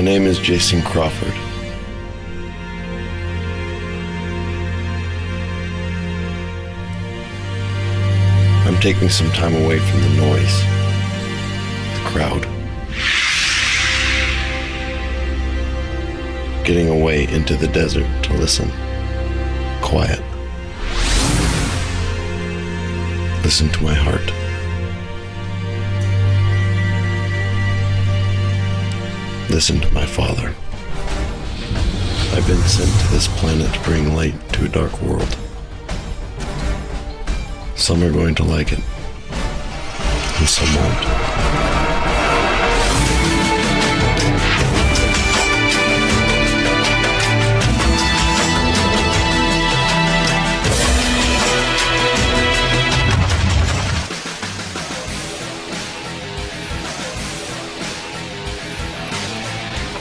name is Jason Crawford. I'm taking some time away from the noise, the crowd. Getting away into the desert to listen. Quiet. Listen to my heart. Listen to my father. I've been sent to this planet to bring light to a dark world. Some are going to like it, and some won't.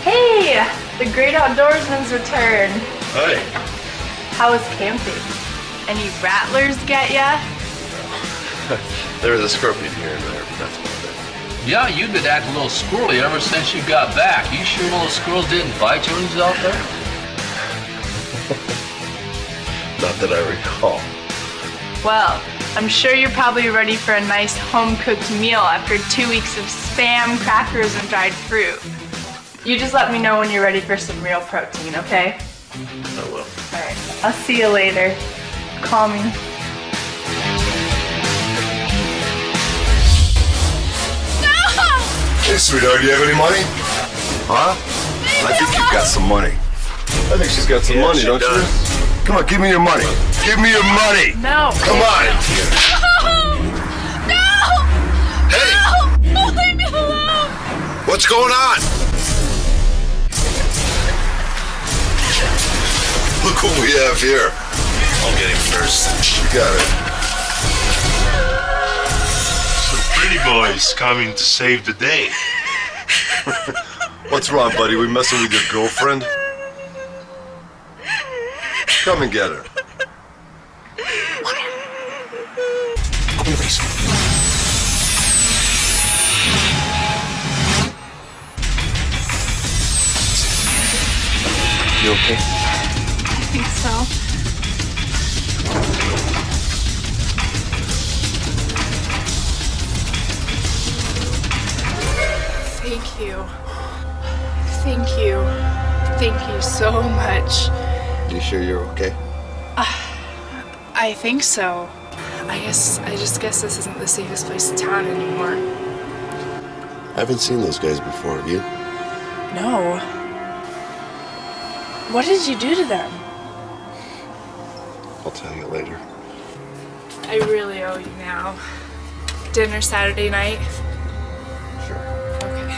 Hey, the great outdoorsman's returned. Hi. How was camping? Any rattlers get ya? There was a scorpion here and there, but that's about it. Yeah, you've been acting a little squirrely ever since you got back. You sure little squirrels didn't bite you when you was out there? Not that I recall. Well, I'm sure you're probably ready for a nice home-cooked meal after 2 weeks of Spam, crackers, and dried fruit. You just let me know when you're ready for some real protein, okay? I will. Alright, I'll see you later. Call me. Hey, sweetheart, do you have any money? Huh? I think you've got some money. I think she's got some money, don't you? Come on, give me your money. Give me your money. No. Come on. No! Hey! No! Leave me alone! What's going on? Look what we have here. I'll get him first. You got it. Pretty boys coming to save the day. What's wrong, buddy? We messing with your girlfriend? Come and get her. You okay? I think so. Thank you. Thank you. Thank you so much. You sure you're okay? I think so. I just guess this isn't the safest place in town anymore. I haven't seen those guys before, have you? No. What did you do to them? I'll tell you later. I really owe you now. Dinner Saturday night? Sure. Okay.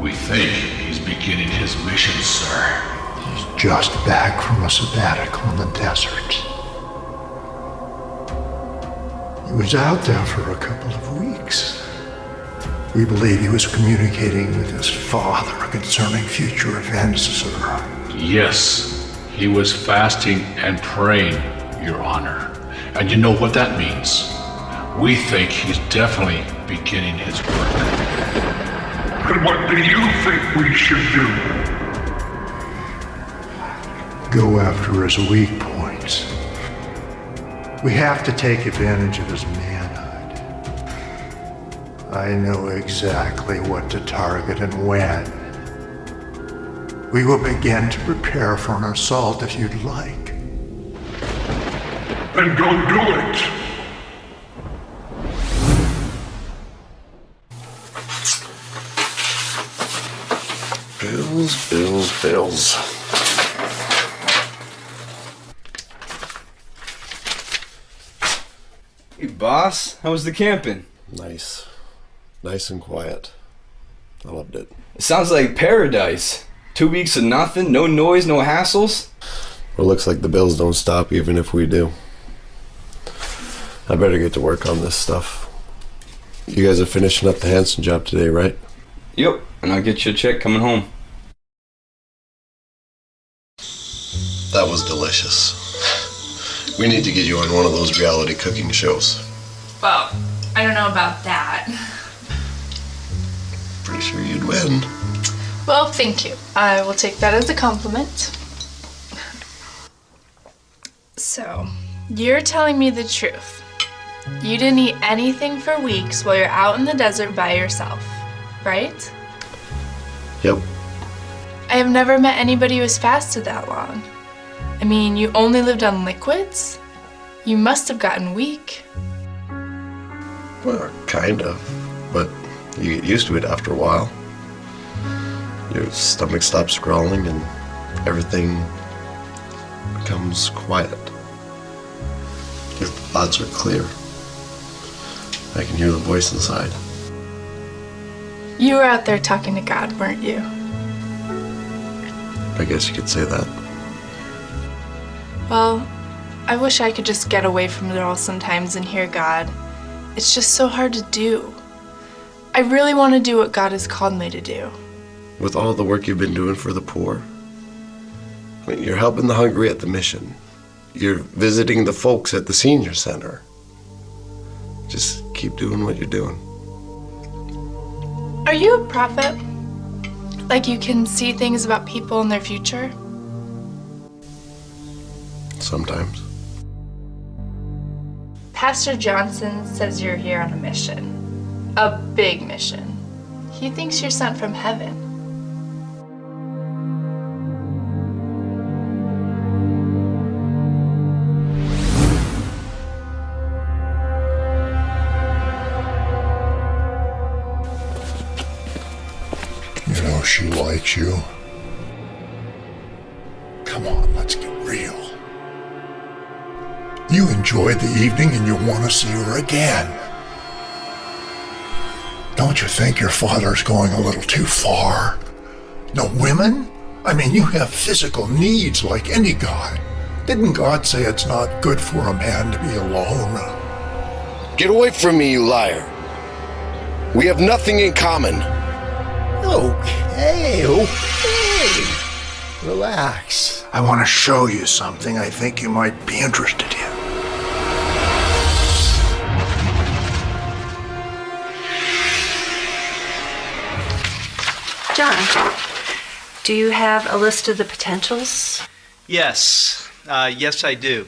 We think he's beginning his mission, sir. He's just back from a sabbatical in the desert. He was out there for a couple of weeks. We believe he was communicating with his father concerning future events, sir. Yes, he was fasting and praying, Your Honor. And you know what that means. We think he's definitely beginning his work. And what do you think we should do? Go after his weak points. We have to take advantage of his manhood. I know exactly what to target and when. We will begin to prepare for an assault if you'd like. Then go do it. Bills, bills, bills. Hey, boss. How was the camping? Nice. Nice and quiet. I loved it. It sounds like paradise. 2 weeks of nothing, no noise, no hassles. Well, it looks like the bills don't stop even if we do. I better get to work on this stuff. You guys are finishing up the Hanson job today, right? Yep, and I'll get you a check coming home. That was delicious. We need to get you on one of those reality cooking shows. Well, I don't know about that. Pretty sure you'd win. Well, thank you. I will take that as a compliment. So, you're telling me the truth. You didn't eat anything for weeks while you're out in the desert by yourself, right? Yep. I have never met anybody who has fasted that long. I mean, you only lived on liquids? You must have gotten weak. Well, kind of. But you get used to it after a while. Your stomach stops growling and everything becomes quiet. Your thoughts are clear. I can hear the voice inside. You were out there talking to God, weren't you? I guess you could say that. Well, I wish I could just get away from it all sometimes and hear God. It's just so hard to do. I really want to do what God has called me to do. With all the work you've been doing for the poor, I mean, you're helping the hungry at the mission. You're visiting the folks at the senior center. Just keep doing what you're doing. Are you a prophet? Like you can see things about people and their future? Sometimes. Pastor Johnson says you're here on a mission. A big mission. He thinks you're sent from heaven. You know she likes you. Come on, let's get real. You enjoyed the evening and you want to see her again. Don't you think your father's going a little too far? No women? I mean, you have physical needs like any guy. Didn't God say it's not good for a man to be alone? Get away from me, you liar. We have nothing in common. Okay. Relax. I want to show you something I think you might be interested in. John, do you have a list of the potentials? Yes. Yes, I do.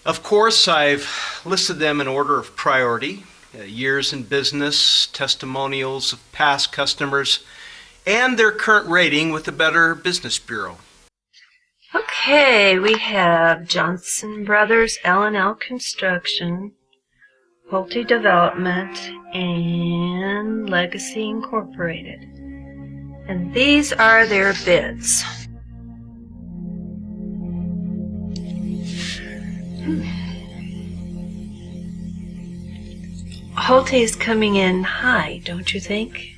Of course, I've listed them in order of priority. Years in business, testimonials of past customers, and their current rating with the Better Business Bureau. Okay, we have Johnson Brothers L&L Construction, Pulte Development, and Legacy Incorporated. And these are their bids. Pulte is coming in high, don't you think?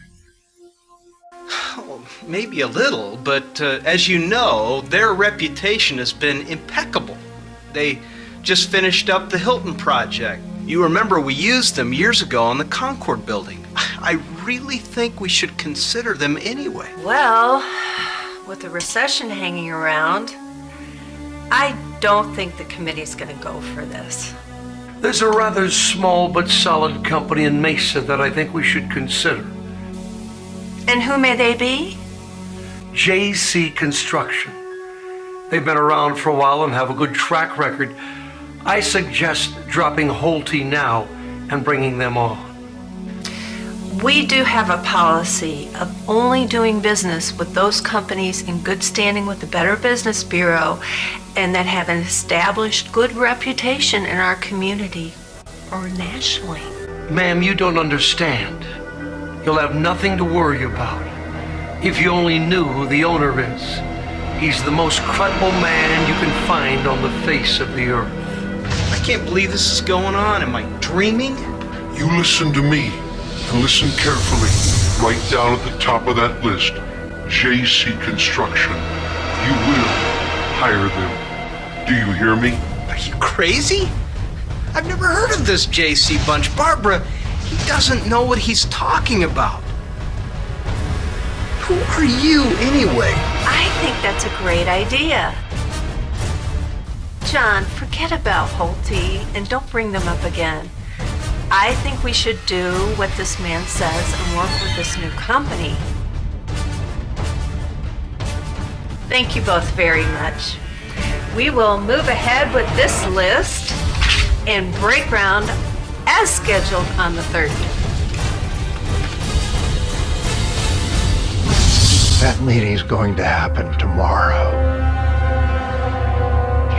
Oh, maybe a little, but as you know, their reputation has been impeccable. They just finished up the Hilton project. You remember we used them years ago on the Concord building. I really think we should consider them anyway. Well, with the recession hanging around, I don't think the committee's going to go for this. There's a rather small but solid company in Mesa that I think we should consider. And who may they be? JC Construction. They've been around for a while and have a good track record. I suggest dropping Pulte now and bringing them on. We do have a policy of only doing business with those companies in good standing with the Better Business Bureau and that have an established good reputation in our community or nationally. Ma'am, you don't understand. You'll have nothing to worry about. If you only knew who the owner is. He's the most credible man you can find on the face of the earth. I can't believe this is going on. Am I dreaming? You listen to me, and listen carefully. Right down at the top of that list, JC Construction. You will hire them. Do you hear me? Are you crazy? I've never heard of this JC bunch. Barbara, he doesn't know what he's talking about. Who are you anyway? I think that's a great idea. John, forget about Holte and don't bring them up again. I think we should do what this man says and work with this new company. Thank you both very much. We will move ahead with this list and break ground as scheduled on the 30th. That meeting's going to happen tomorrow.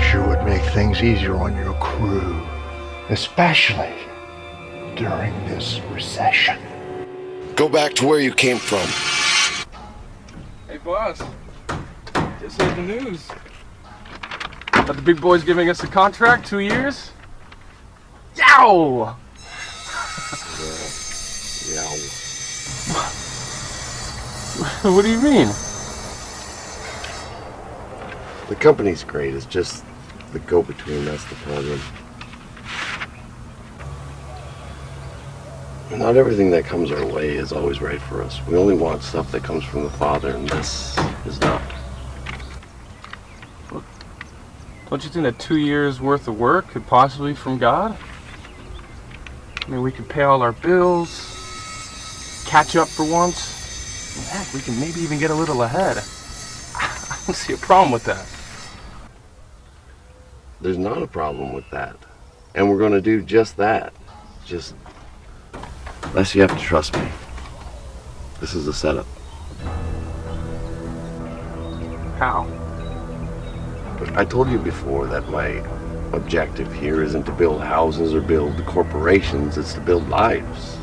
Sure would make things easier on your crew, especially during this recession. Go back to where you came from. Hey, boss. Just heard the news. Are the big boys giving us a contract, 2 years? Yow! What do you mean? The company's great. It's just the go-between that's the problem. Not everything that comes our way is always right for us. We only want stuff that comes from the Father, and this is not. Don't you think that 2 years worth of work could possibly be from God? I mean, we could pay all our bills, catch up for once. And heck, we can maybe even get a little ahead. I don't see a problem with that. There's not a problem with that. And we're going to do just that. Just... Les, you have to trust me. This is a setup. How? I told you before that my objective here isn't to build houses or build corporations. It's to build lives.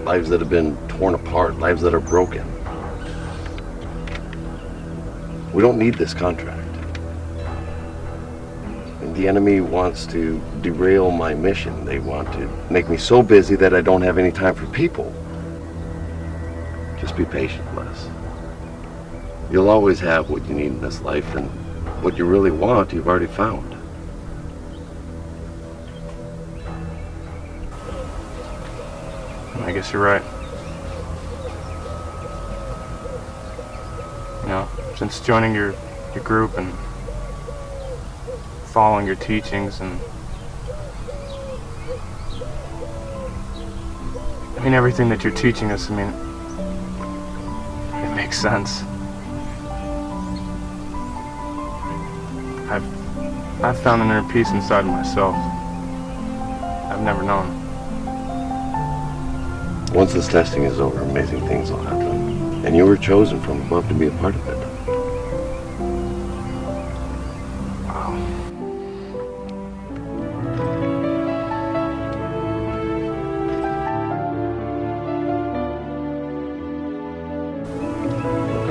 Lives that have been torn apart. Lives that are broken. We don't need this contract. And the enemy wants to derail my mission. They want to make me so busy that I don't have any time for people. Just be patient, Les. You'll always have what you need in this life, and what you really want, you've already found. I guess you're right. You know, since joining your group and following your teachings and I mean everything that you're teaching us, I mean, it makes sense. I've found an inner peace inside of myself I've never known. Once this testing is over, amazing things will happen. And you were chosen from above to be a part of it. Wow.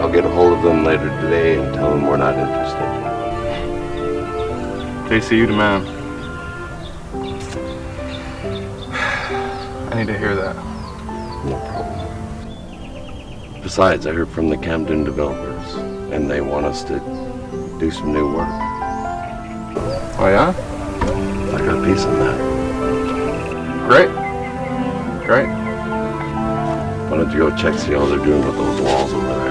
I'll get a hold of them later today and tell them we're not interested. JC, you the man. I need to hear that. No problem. Besides, I heard from the Camden developers, and they want us to do some new work. Oh yeah? I got a piece in that. Great. Great. Why don't you go check, see how they're doing with those walls over there?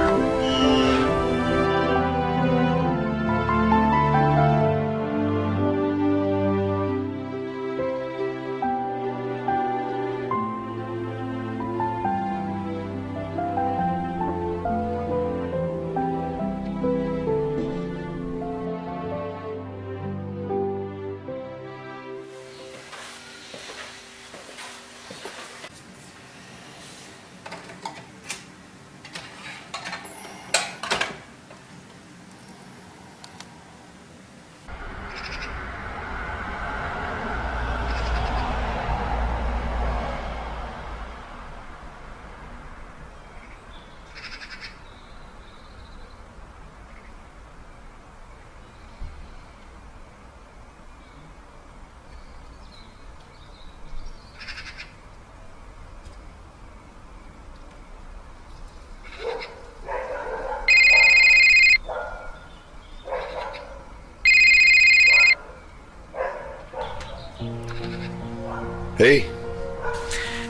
Jay?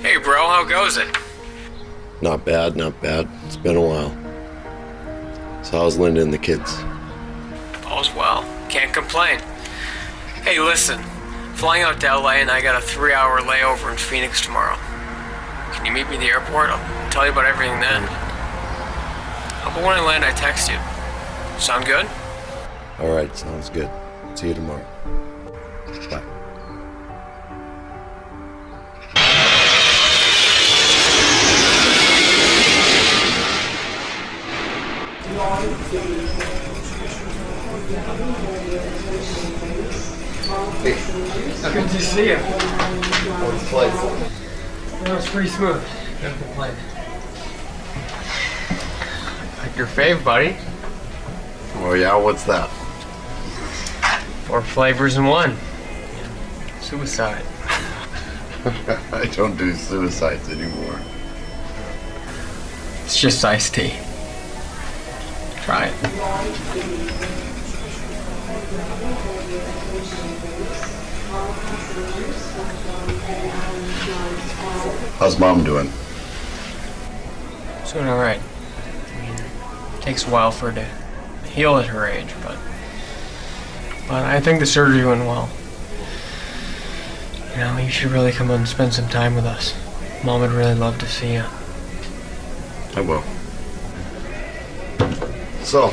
Hey, bro, how goes it? Not bad, not bad. It's been a while. So how's Linda and the kids? All's well. Can't complain. Hey, listen. Flying out to LA and I got a 3-hour layover in Phoenix tomorrow. Can you meet me at the airport? I'll tell you about everything then. But when I land, I text you. Sound good? All right, sounds good. See you tomorrow. Bye. Hey. Good to see you. How was the flight? That was pretty smooth. Can't complain. Like your fave, buddy. Oh yeah, what's that? 4 flavors in one. Suicide. I don't do suicides anymore. It's just iced tea. Try it. How's Mom doing? It's doing all right. I mean, it takes a while for her to heal at her age, but I think the surgery went well. You know, you should really come and spend some time with us. Mom would really love to see you. I will. So,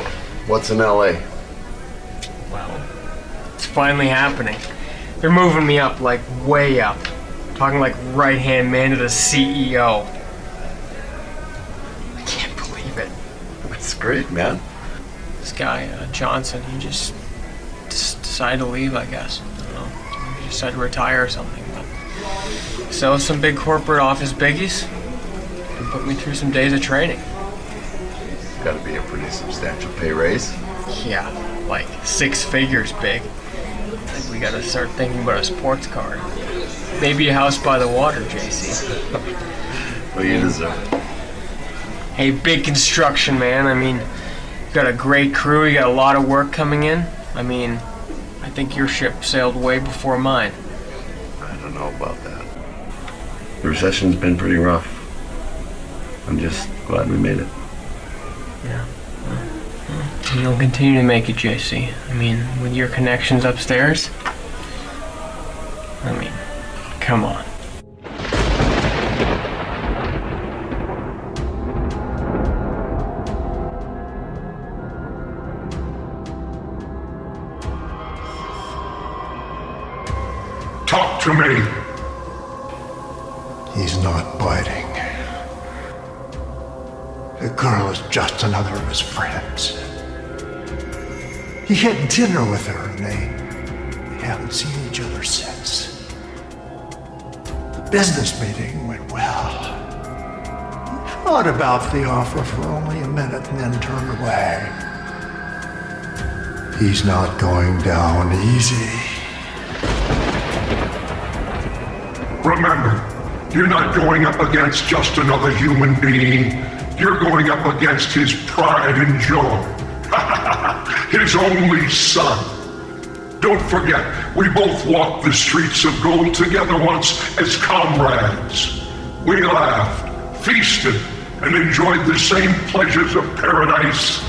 what's in LA? Well, it's finally happening. They're moving me up, like, way up. Talking like right-hand man to the CEO. I can't believe it. That's great, man. This guy, Johnson, he just decided to leave, I guess. I don't know. He decided to retire or something. But sell some big corporate office biggies and put me through some days of training. Gotta be a pretty substantial pay raise. Yeah, like 6 figures big. I think we gotta start thinking about a sports car. Maybe a house by the water, JC. Well, you deserve it. Hey, big construction, man. I mean, you got a great crew, you got a lot of work coming in. I mean, I think your ship sailed way before mine. I don't know about that. The recession's been pretty rough. I'm just glad we made it. Yeah. And you'll continue to make it, JC. I mean, with your connections upstairs. I mean, come on. Talk to me. He's not biting. The girl is just another of his friends. He had dinner with her and they haven't seen each other since. The business meeting went well. He thought about the offer for only a minute and then turned away. He's not going down easy. Remember, you're not going up against just another human being. You're going up against his pride and joy. His only son. Don't forget, we both walked the streets of gold together once as comrades. We laughed, feasted, and enjoyed the same pleasures of paradise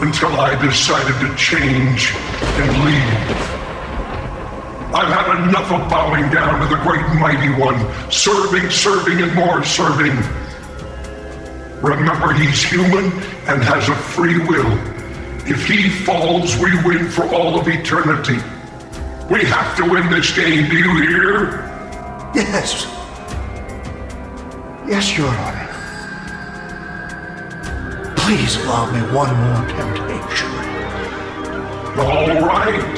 until I decided to change and leave. I've had enough of bowing down to the great mighty one, serving, and more serving. Remember, he's human and has a free will. If he falls, we win for all of eternity. We have to win this game, do you hear? Yes. Yes, Your Honor. Please allow me one more temptation. All right.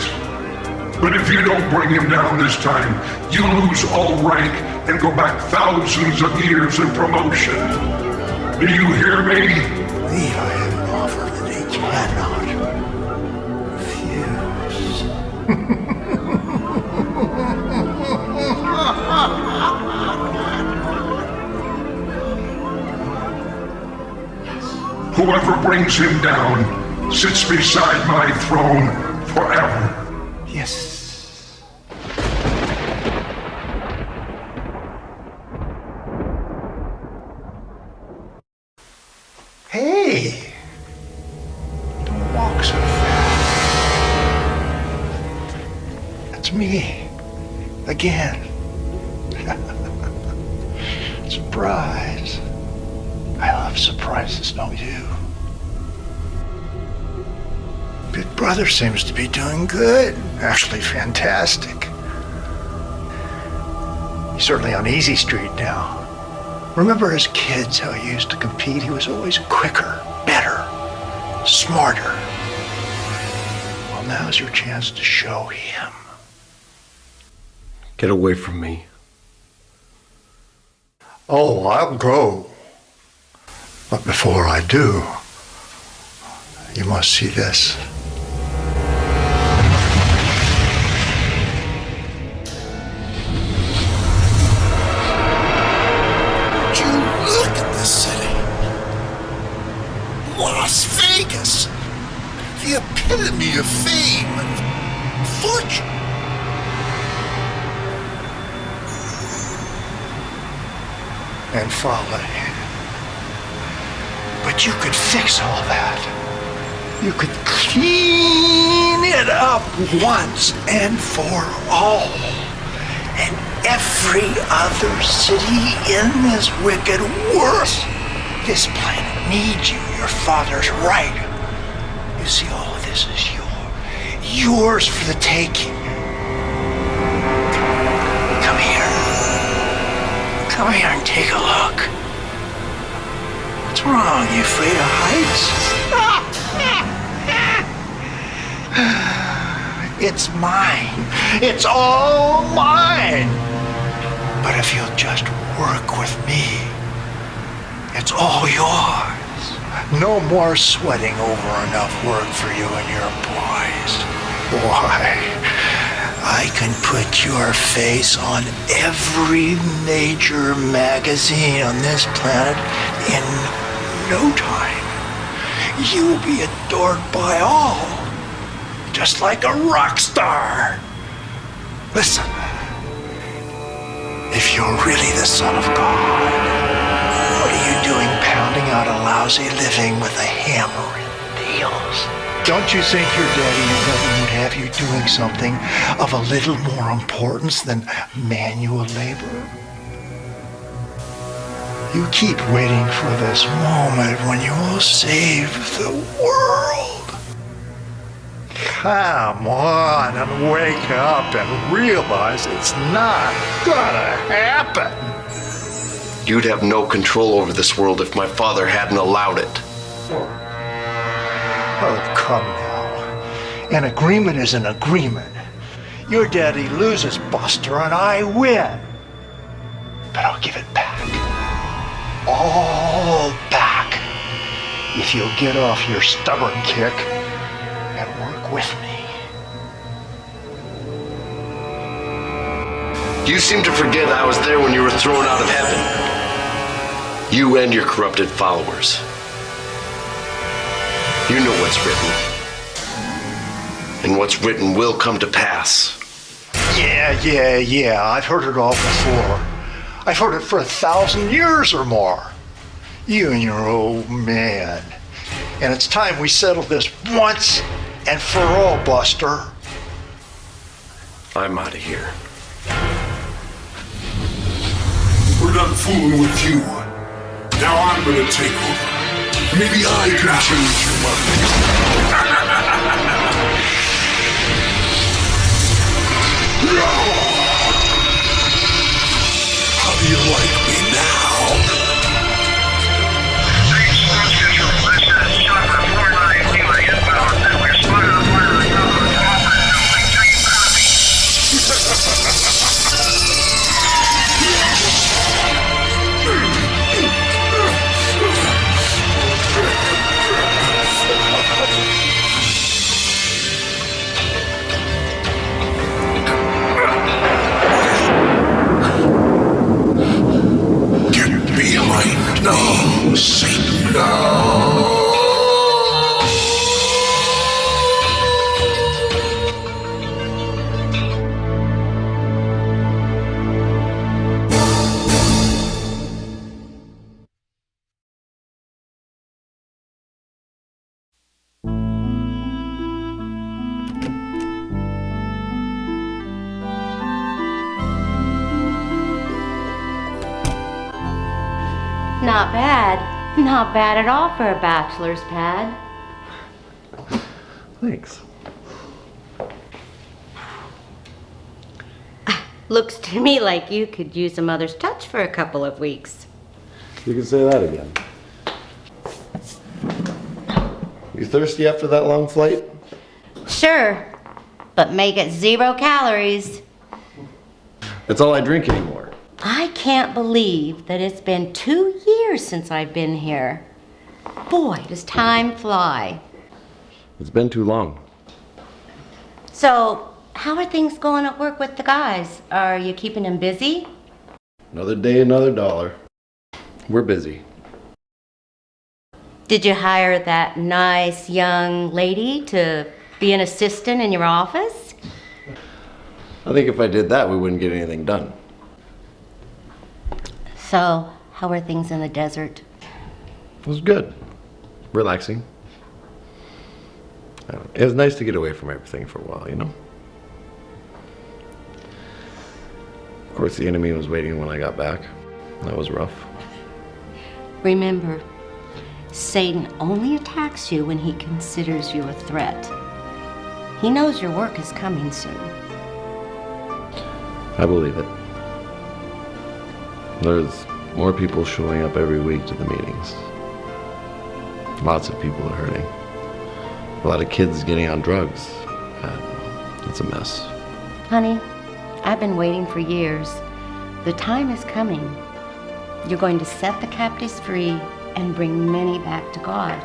But if you don't bring him down this time, you lose all rank and go back thousands of years in promotion. Do you hear me? Believe I have an offer that he cannot refuse. Whoever brings him down sits beside my throne forever. Yes. Hey! Don't walk so fast. That's me. Again. Surprise. I love surprises, don't you? Big Brother seems to be doing good. Actually fantastic. He's certainly on Easy Street now. Remember as kids how he used to compete? He was always quicker, better, smarter. Well, now's your chance to show him. Get away from me. Oh, I'll go. But before I do, you must see this. Look at this city. Las Vegas. The epitome of fame and fortune. And folly. But you could fix all that. You could clean it up once and for all. And every other city in this wicked world. This planet needs you. Your father's right. You see, all of this is yours for the taking. Come here. Come here and take a look. What's wrong? You afraid of heights? It's mine. It's all mine. But if you'll just work with me, it's all yours. No more sweating over enough work for you and your boys. Why, I can put your face on every major magazine on this planet in no time. You'll be adored by all, just like a rock star. Listen, if you're really the Son of God, what are you doing pounding out a lousy living with a hammer and nails? Don't you think your daddy in heaven would have you doing something of a little more importance than manual labor? You keep waiting for this moment when you will save the world. Come on and wake up and realize it's not gonna happen. You'd have no control over this world if my father hadn't allowed it. Oh, come now. An agreement is an agreement. Your daddy loses, Buster, and I win. But I'll give it back. All back. If you'll get off your stubborn kick and work with me. You seem to forget I was there when you were thrown out of heaven. You and your corrupted followers. You know what's written. And what's written will come to pass. Yeah. I've heard it all before. I've heard it for 1,000 years or more. You and your old man. And it's time we settle this once and for all, Buster. I'm out of here. We're done fooling with you. Now I'm gonna take over. Maybe I can change your mind. How do you like me Get behind me, Satan. No. not bad. Not bad at all for a bachelor's pad. Thanks. Looks to me like you could use a mother's touch for a couple of weeks. You can say that again. You thirsty after that long flight? Sure, but make it 0 calories. That's all I drink anymore. I can't believe that it's been 2 years since I've been here. Boy, does time fly. It's been too long. So, how are things going at work with the guys? Are you keeping them busy? Another day, another dollar. We're busy. Did you hire that nice young lady to be an assistant in your office? I think if I did that, we wouldn't get anything done. So, how are things in the desert? It was good. Relaxing. It was nice to get away from everything for a while, you know? Of course, the enemy was waiting when I got back. That was rough. Remember, Satan only attacks you when he considers you a threat. He knows your work is coming soon. I believe it. There's more people showing up every week to the meetings. Lots of people are hurting. A lot of kids getting on drugs. It's a mess. Honey, I've been waiting for years. The time is coming. You're going to set the captives free and bring many back to God.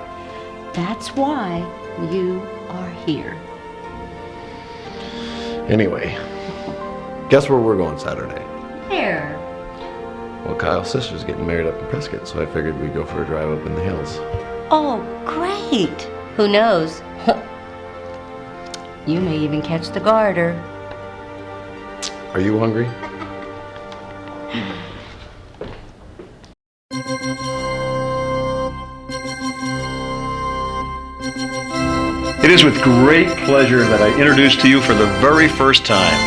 That's why you are here. Anyway, guess where we're going Saturday? Where? Well, Kyle's sister's getting married up in Prescott, so I figured we'd go for a drive up in the hills. Oh, great! Who knows? You may even catch the garter. Are you hungry? It is with great pleasure that I introduce to you for the very first time,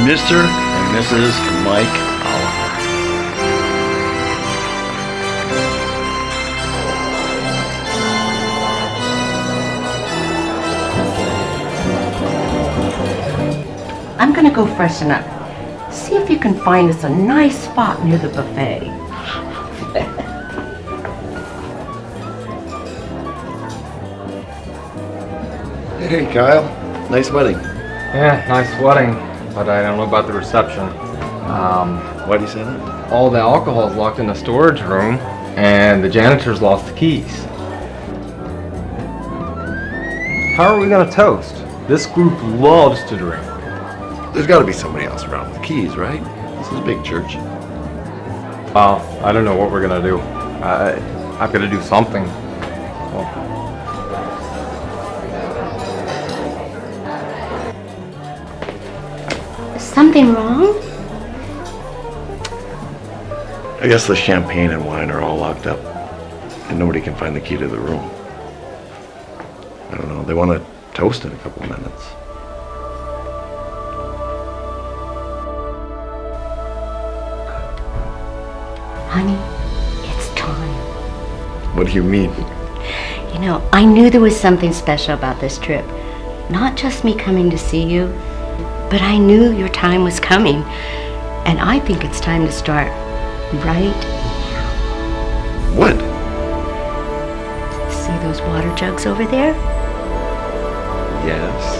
Mr. and Mrs. Mike Oliver. I'm gonna go freshen up. See if you can find us a nice spot near the buffet. Hey, Kyle. Nice wedding. Yeah, nice wedding, but I don't know about the reception. Why do you say that? All the alcohol's locked in the storage room, and the janitor's lost the keys. How are we gonna toast? This group loves to drink. There's got to be somebody else around with keys, right? This is a big church. I don't know what we're gonna do. I've got to do something. Something wrong? I guess the champagne and wine are all locked up, and nobody can find the key to the room. I don't know. They want to toast in a couple minutes. Honey, it's time. What do you mean? You know, I knew there was something special about this trip. Not just me coming to see you, but I knew your time was coming. And I think it's time to start right now. What? See those water jugs over there? Yes.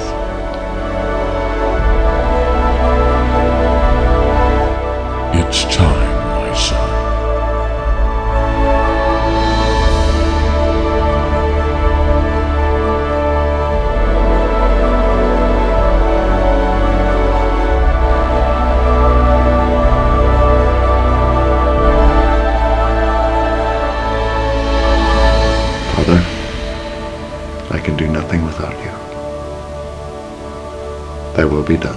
It's time, my son. Father, I can do nothing without you. Thy will be done.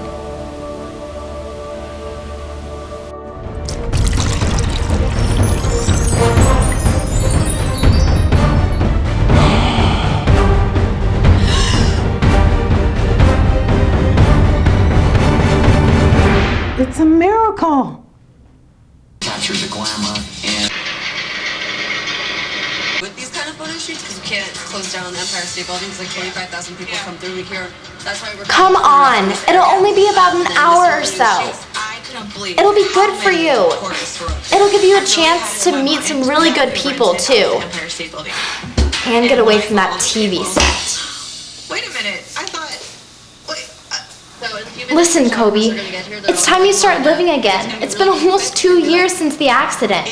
It's a miracle. Capture the glamour and of photo shoots because we can't close down the Empire State Building because like 25,000 people come through here. That's why we're. Come on, it'll only be about an hour or so. It'll be good for you. It'll give you a chance to meet some really good people too. And get away from that TV set. Wait a minute, I thought. Listen, Kobe, it's time you start living again. It's been almost 2 years since the accident.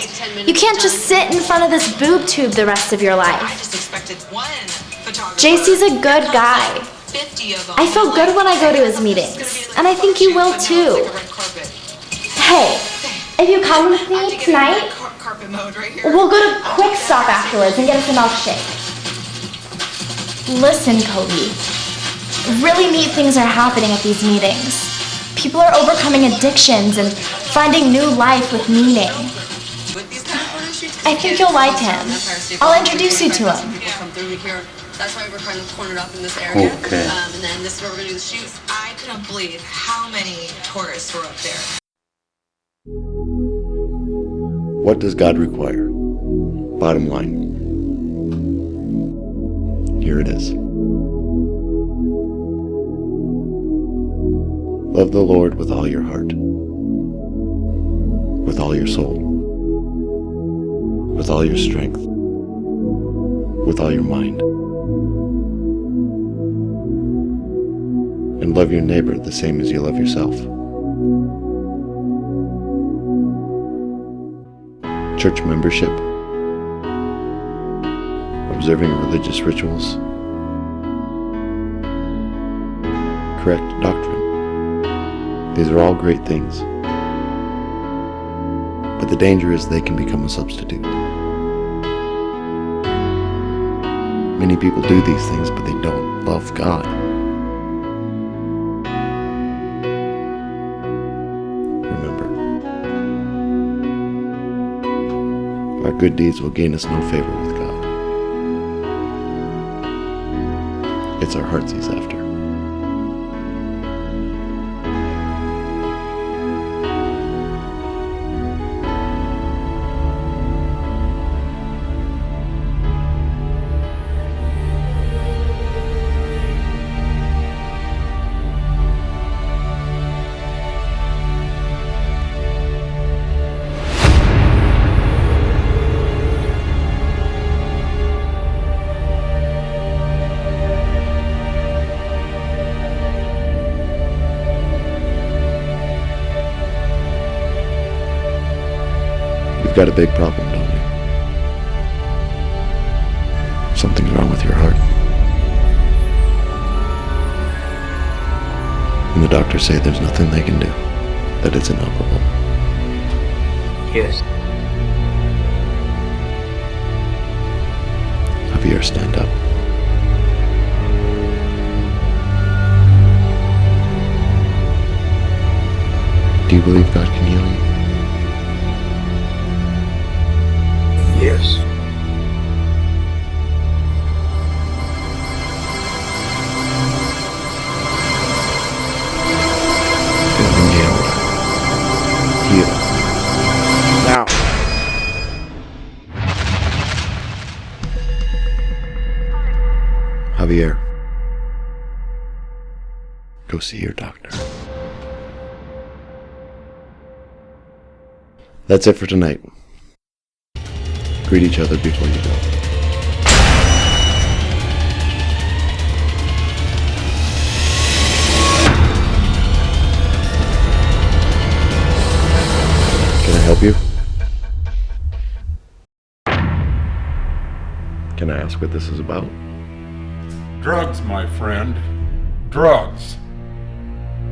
You can't just sit in front of this boob tube the rest of your life. JC's a good guy. I feel good when I go to his meetings, and I think you will too. Hey, if you come with me tonight, we'll go to Quick Stop afterwards and get us a milkshake. Listen, Kobe. Really neat things are happening at these meetings. People are overcoming addictions and finding new life with meaning. I think you'll like him. I'll introduce you to him. That's why we're kind of cornered up in this area. Okay. And then this is where we're going to do the shoot. I couldn't believe how many tourists were up there. What does God require? Bottom line. Here it is. Love the Lord with all your heart, with all your soul, with all your strength, with all your mind. And love your neighbor the same as you love yourself. Church membership, observing religious rituals, correct doctrine. These are all great things. But the danger is they can become a substitute. Many people do these things, but they don't love God. Remember, our good deeds will gain us no favor with God. It's our hearts He's after. You've got a big problem, don't you? Something's wrong with your heart. And the doctors say there's nothing they can do, that it's inoperable. Yes. Javier, stand up. Do you believe God can heal you? Yes. Heal. Now. Javier, go see your doctor. That's it for tonight. Greet each other before you go. Can I help you? Can I ask what this is about? Drugs, my friend. Drugs.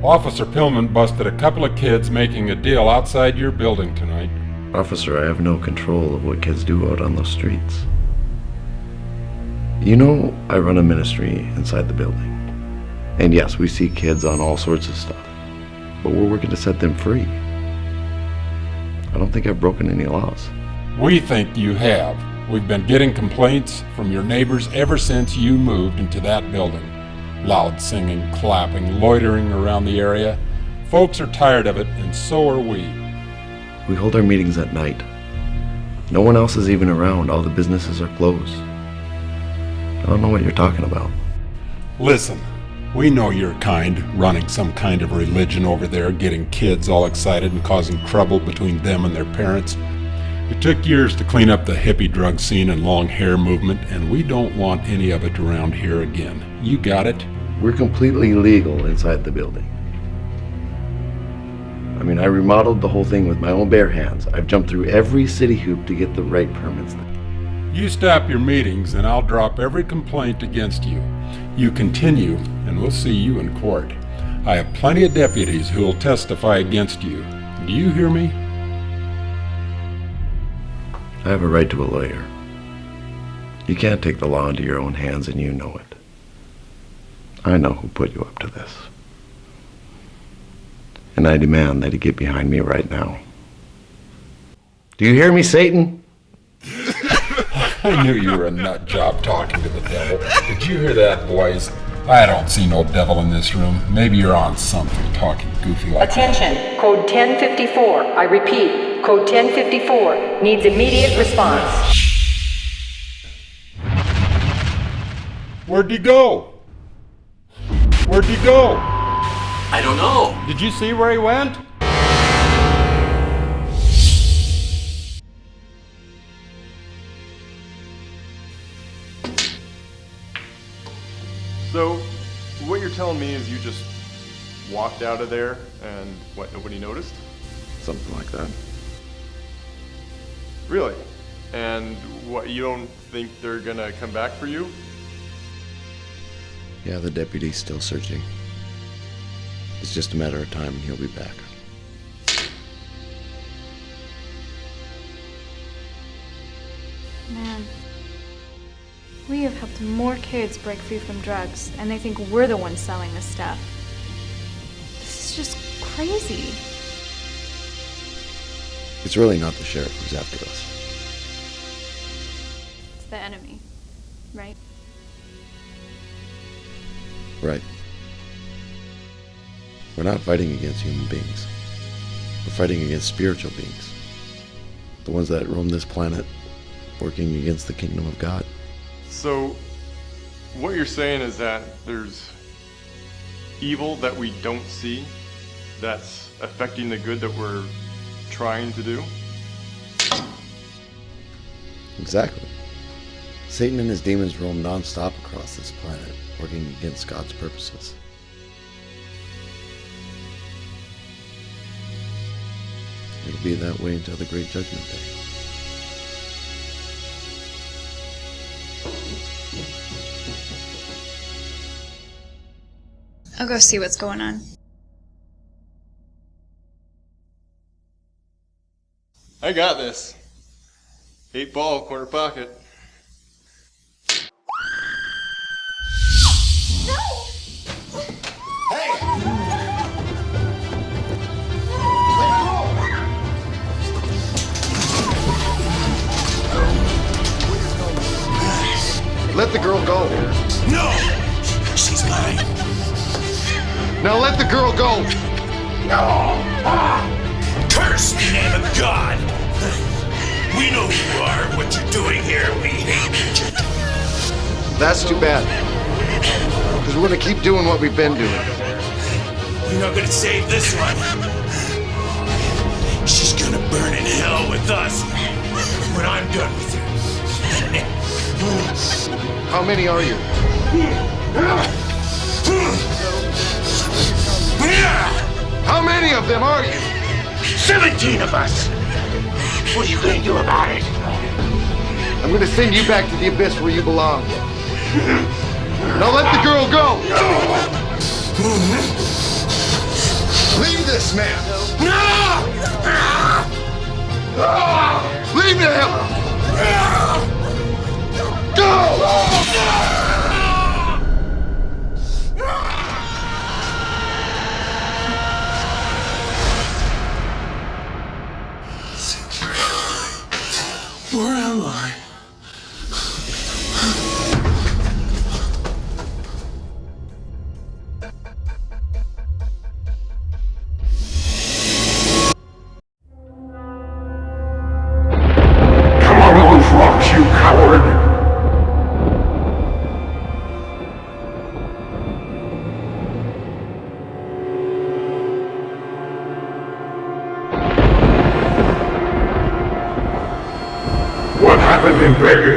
Officer Pillman busted a couple of kids making a deal outside your building tonight. Officer, I have no control of what kids do out on those streets. You know, I run a ministry inside the building. And yes, we see kids on all sorts of stuff. But we're working to set them free. I don't think I've broken any laws. We think you have. We've been getting complaints from your neighbors ever since you moved into that building. Loud singing, clapping, loitering around the area. Folks are tired of it, and so are we. We hold our meetings at night. No one else is even around. All the businesses are closed. don't know what you're talking about. Listen, we know you're kind, running some kind of religion over there, getting kids all excited and causing trouble between them and their parents. It took years to clean up the hippie drug scene and long hair movement, and we don't want any of it around here again. You got it? We're completely legal inside the building. I mean, I remodeled the whole thing with my own bare hands. I've jumped through every city hoop to get the right permits. You stop your meetings and I'll drop every complaint against you. You continue and we'll see you in court. I have plenty of deputies who will testify against you. Do you hear me? I have a right to a lawyer. You can't take the law into your own hands, and you know it. I know who put you up to this. And I demand that he get behind me right now. Do you hear me, Satan? I knew you were a nut job talking to the devil. Did you hear that, boys? I don't see no devil in this room. Maybe you're on something talking goofy like Attention, that. code 1054. I repeat, code 1054 needs immediate response. Where'd he go? Where'd he go? I don't know. Did you see where he went? So, what you're telling me is you just walked out of there and what, nobody noticed? Something like that. Really? And what, you don't think they're gonna come back for you? Yeah, the deputy's still searching. It's just a matter of time and he'll be back. Man, we have helped more kids break free from drugs, and they think we're the ones selling this stuff. This is just crazy. It's really not the sheriff who's after us. It's the enemy, right? Right. We're not fighting against human beings. We're fighting against spiritual beings. The ones that roam this planet, working against the kingdom of God. So, what you're saying is that there's evil that we don't see that's affecting the good that we're trying to do? Exactly. Satan and his demons roam non-stop across this planet, working against God's purposes. It'll be that way until the Great Judgment Day. I'll go see what's going on. I got this. 8-ball, corner pocket. Let the girl go. No! She's mine. Now let the girl go. No! Curse the name of God! We know who you are and what you're doing here. We hate you. That's too bad. Because we're going to keep doing what we've been doing. You're not gonna save this one. She's gonna burn in hell with us when I'm done with her. How many are you? How many of them are you? 17 of us. What are you gonna do about it? I'm going to send you back to the abyss where you belong. Now let the girl go. Leave this man. No! Leave him! Go! Where am I? Come on, from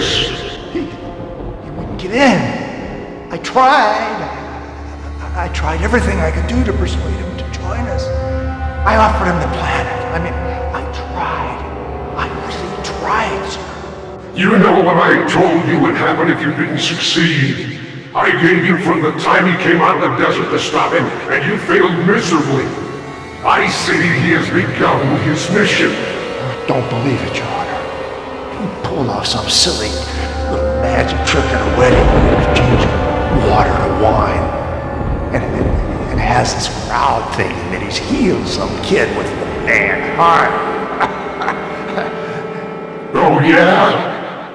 this. He wouldn't get in. I tried. I tried everything I could do to persuade him to join us. I offered him the planet. I mean, I tried. I really tried, sir. You know what I told you would happen if you didn't succeed. I gave you from the time he came out of the desert to stop him, and you failed miserably. I say he has begun his mission. Don't believe it, Your Honor. He pulled off some silly little magic trick at a wedding, changing water to wine, and has this crowd thinking that he's healed some kid with a bad heart. Oh yeah?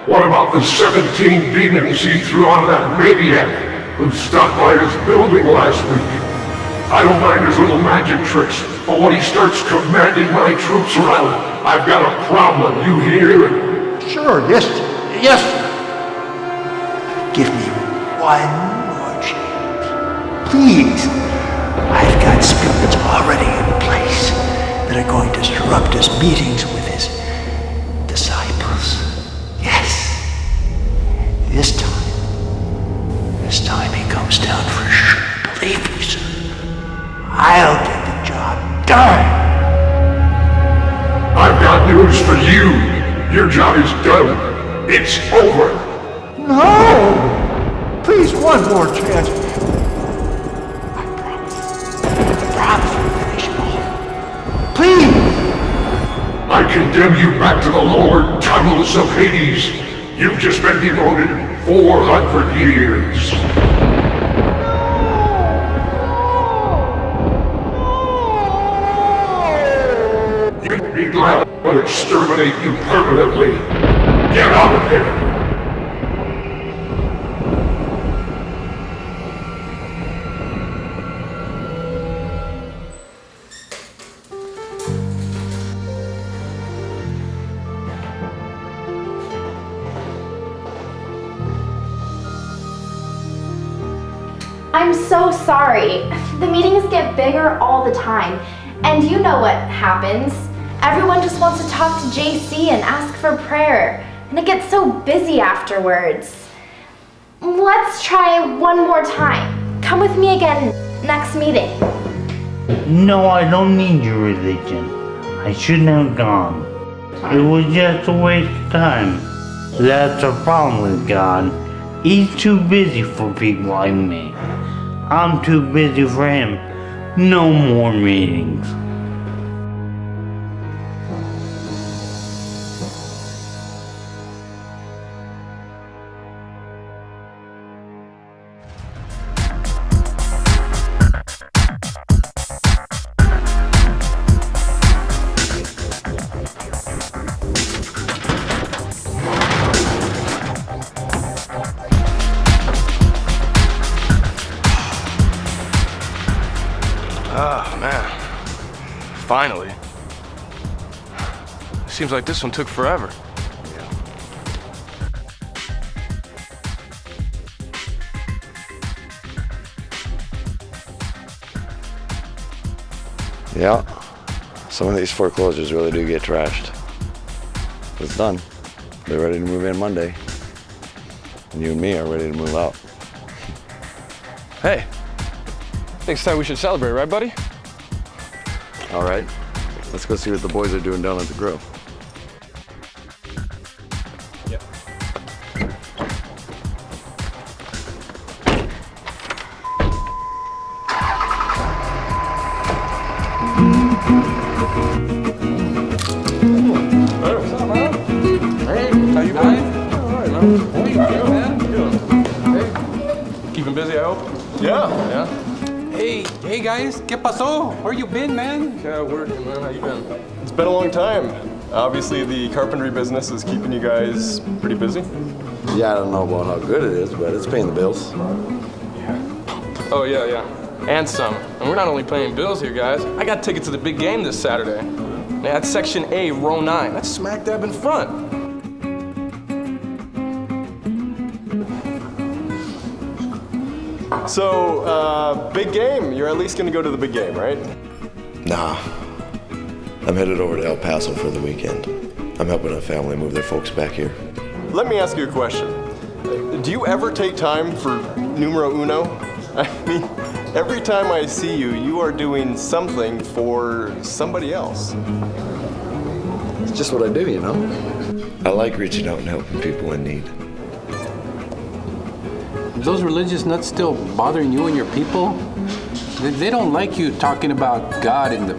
What about the 17 demons he threw on that maniac who stopped by his building last week? I don't mind his little magic tricks, but when he starts commanding my troops around, I've got a problem, you hear? Sure, yes, sir. Give me one more chance. Please. I've got spirits already in place that are going to disrupt his meetings with his disciples. Yes. This time he comes down for sure. Believe me, sir. I'll get the job done. I've got news for you. Your job is done. It's over. No! Please, one more chance. I promise you'll finish it all. Please! I condemn you back to the lower tunnels of Hades. You've just been demoted 400 years. You'd be glad I would exterminate you permanently. Get out of here. I'm so sorry. The meetings get bigger all the time, and you know what happens. Everyone just wants to talk to JC and ask for prayer, and it gets so busy afterwards. Let's try one more time. Come with me again next meeting. No, I don't need your religion. I shouldn't have gone. It was just a waste of time. That's the problem with God. He's too busy for people like me. I'm too busy for him. No more meetings. Oh, man. Finally. Seems like this one took forever. Yeah, some of these foreclosures really do get trashed. It's done. They're ready to move in Monday. And you and me are ready to move out. Hey, next time we should celebrate, right, buddy? All right, let's go see what the boys are doing down at the Grove. Yep. What's up, man? Hey, how you been? All right, man. How you doing, man? Good. Hey. Keeping busy, I hope? Yeah. Hey guys, ¿qué pasó? Where you been, man? Yeah, working, man. How you been? It's been a long time. Obviously, the carpentry business is keeping you guys pretty busy. Yeah, I don't know about how good it is, but it's paying the bills. Oh, yeah. And some. And we're not only paying bills here, guys. I got tickets to the big game this Saturday. That's Section A, Row 9. That's smack dab in front. So, big game. You're at least gonna go to the big game, right? Nah, I'm headed over to El Paso for the weekend. I'm helping a family move their folks back here. let me ask you a question. Do you ever take time for numero uno? I mean, every time I see you, you are doing something for somebody else. It's just what I do, you know? I like reaching out and helping people in need. Those religious nuts still bothering you and your people? They don't like you talking about God in the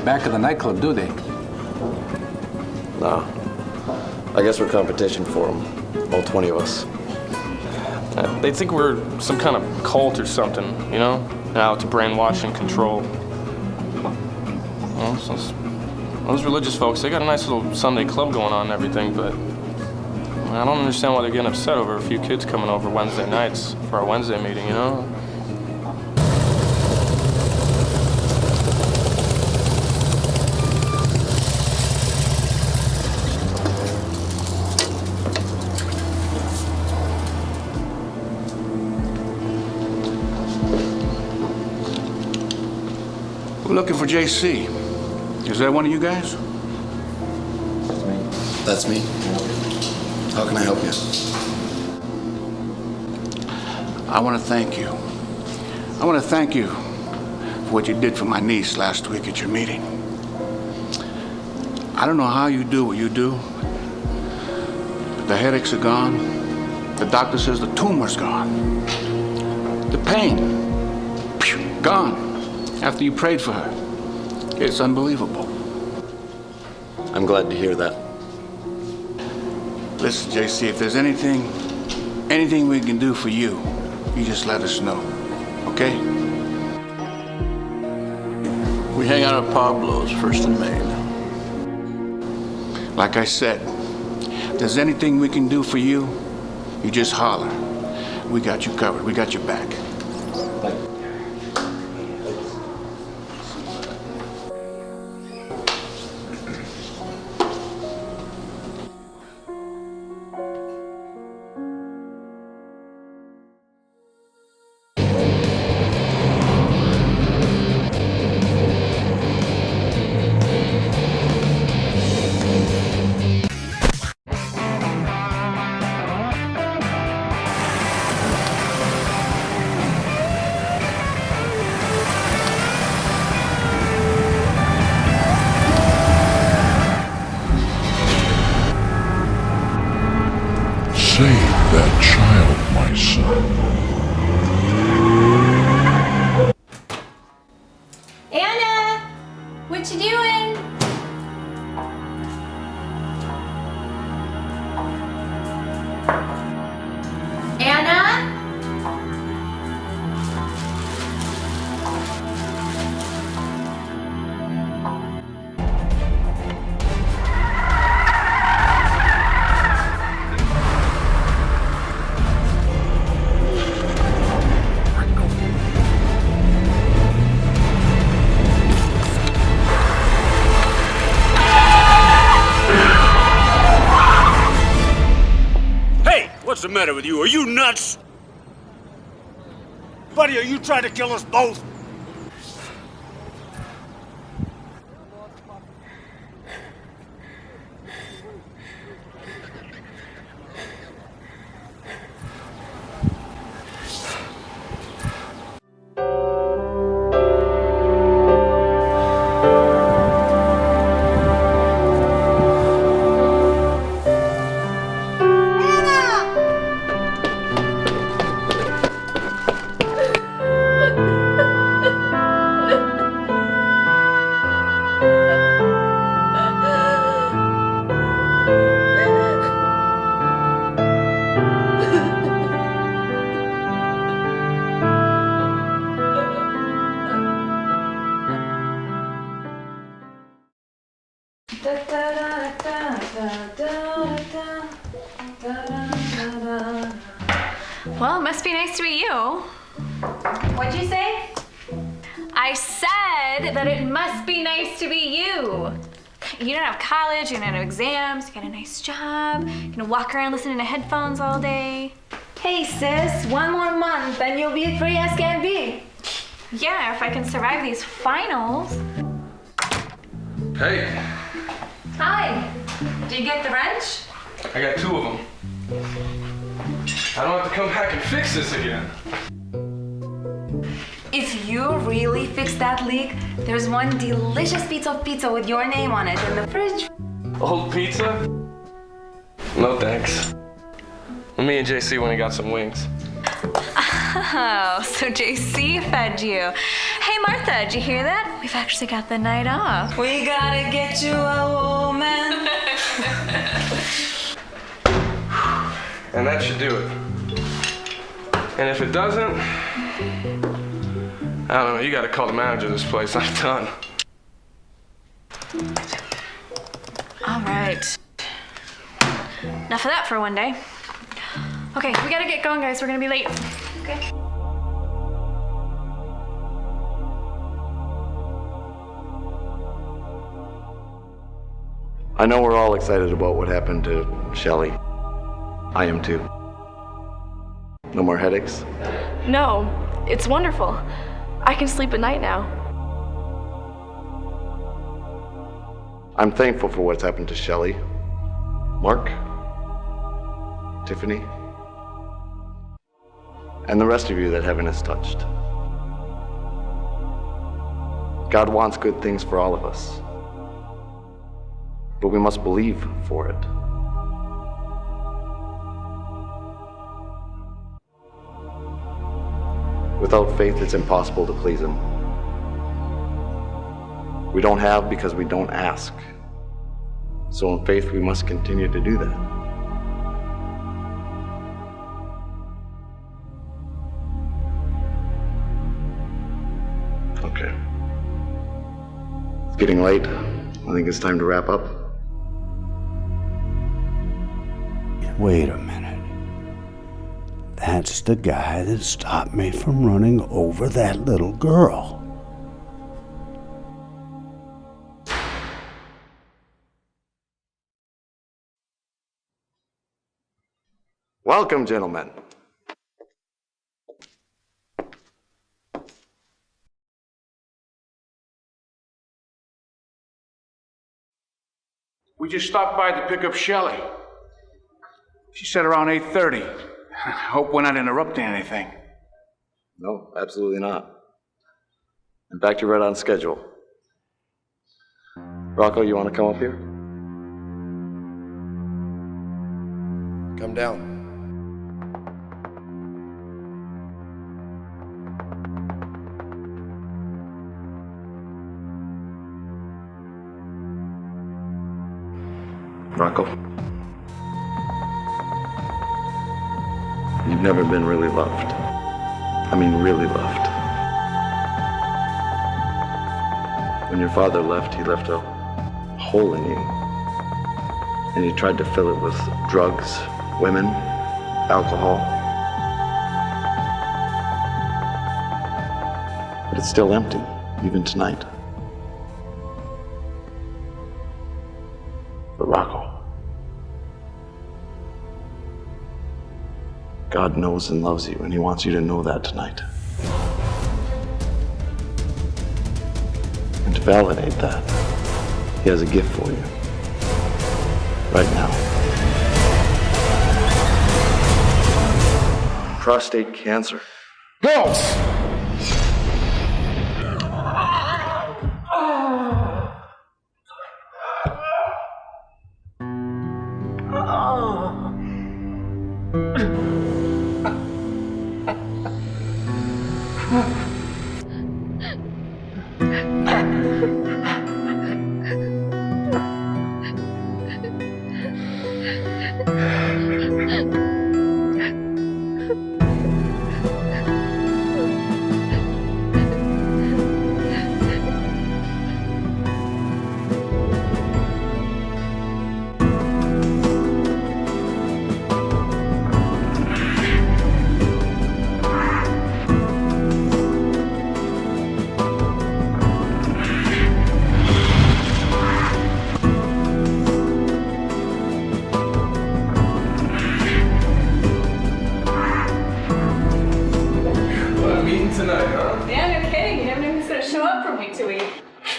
back of the nightclub, do they? Nah. I guess we're competition for them. All 20 of us. They think we're some kind of cult or something, you know? Out to brainwash and control. Well, those religious folks, they got a nice little Sunday club going on and everything, but I don't understand why they're getting upset over a few kids coming over Wednesday nights for our Wednesday meeting, you know? We're looking for JC. Is that one of you guys? That's me. How can I help you? I want to thank you. I want to thank you for what you did for my niece last week at your meeting. I don't know how you do what you do, but the headaches are gone. The doctor says the tumor's gone. The pain, gone after you prayed for her. It's unbelievable. I'm glad to hear that. Listen, JC, if there's anything we can do for you, you just let us know, okay? We hang out at Pablo's, First and Main. Like I said, if there's anything we can do for you, you just holler. We got you covered. We got your back. Save that child, my son. Anna! What you doing? Anna? What's the matter with you? Are you nuts? Buddy, are you trying to kill us both? Well, it must be nice to meet you. What'd you say? I said that it must be nice to be you. You don't have college, you don't have exams, you got a nice job, you're gonna walk around listening to headphones all day. Hey sis, one more month and you'll be free as can be. Yeah, if I can survive these finals. Hey, Hi. Did you get the wrench? I got two of them. I don't have to come back and fix this again. If you really fix that leak, there's one delicious piece of pizza with your name on it in the fridge. Old pizza? No thanks. Me and JC went and got some wings. Oh, so JC fed you. Hey Martha, did you hear that? We've actually got the night off. We gotta get you a woman. And that should do it. And if it doesn't, I don't know, you gotta call the manager of this place. I'm done. All right. Enough of that for one day. Okay, we gotta get going, guys. We're gonna be late. Okay. I know we're all excited about what happened to Shelley. I am too. No more headaches? No, it's wonderful. I can sleep at night now. I'm thankful for what's happened to Shelley, Mark, Tiffany, and the rest of you that heaven has touched. God wants good things for all of us, but we must believe for it. Without faith, it's impossible to please Him. We don't have because we don't ask. So in faith, we must continue to do that. Okay. It's getting late. I think it's time to wrap up. Wait a minute. That's the guy that stopped me from running over that little girl. Welcome, gentlemen. We just stopped by to pick up Shelley. She said around 8:30. I hope we're not interrupting anything. No, absolutely not. In fact, you're right on schedule. Rocco, you want to come up here? Come down. Rocco, you've never been really loved. I mean, really loved. When your father left, he left a hole in you. And he tried to fill it with drugs, women, alcohol. But it's still empty, even tonight. But Rocco, God knows and loves you, and He wants you to know that tonight. And to validate that, He has a gift for you. Right now. Prostate cancer. Go!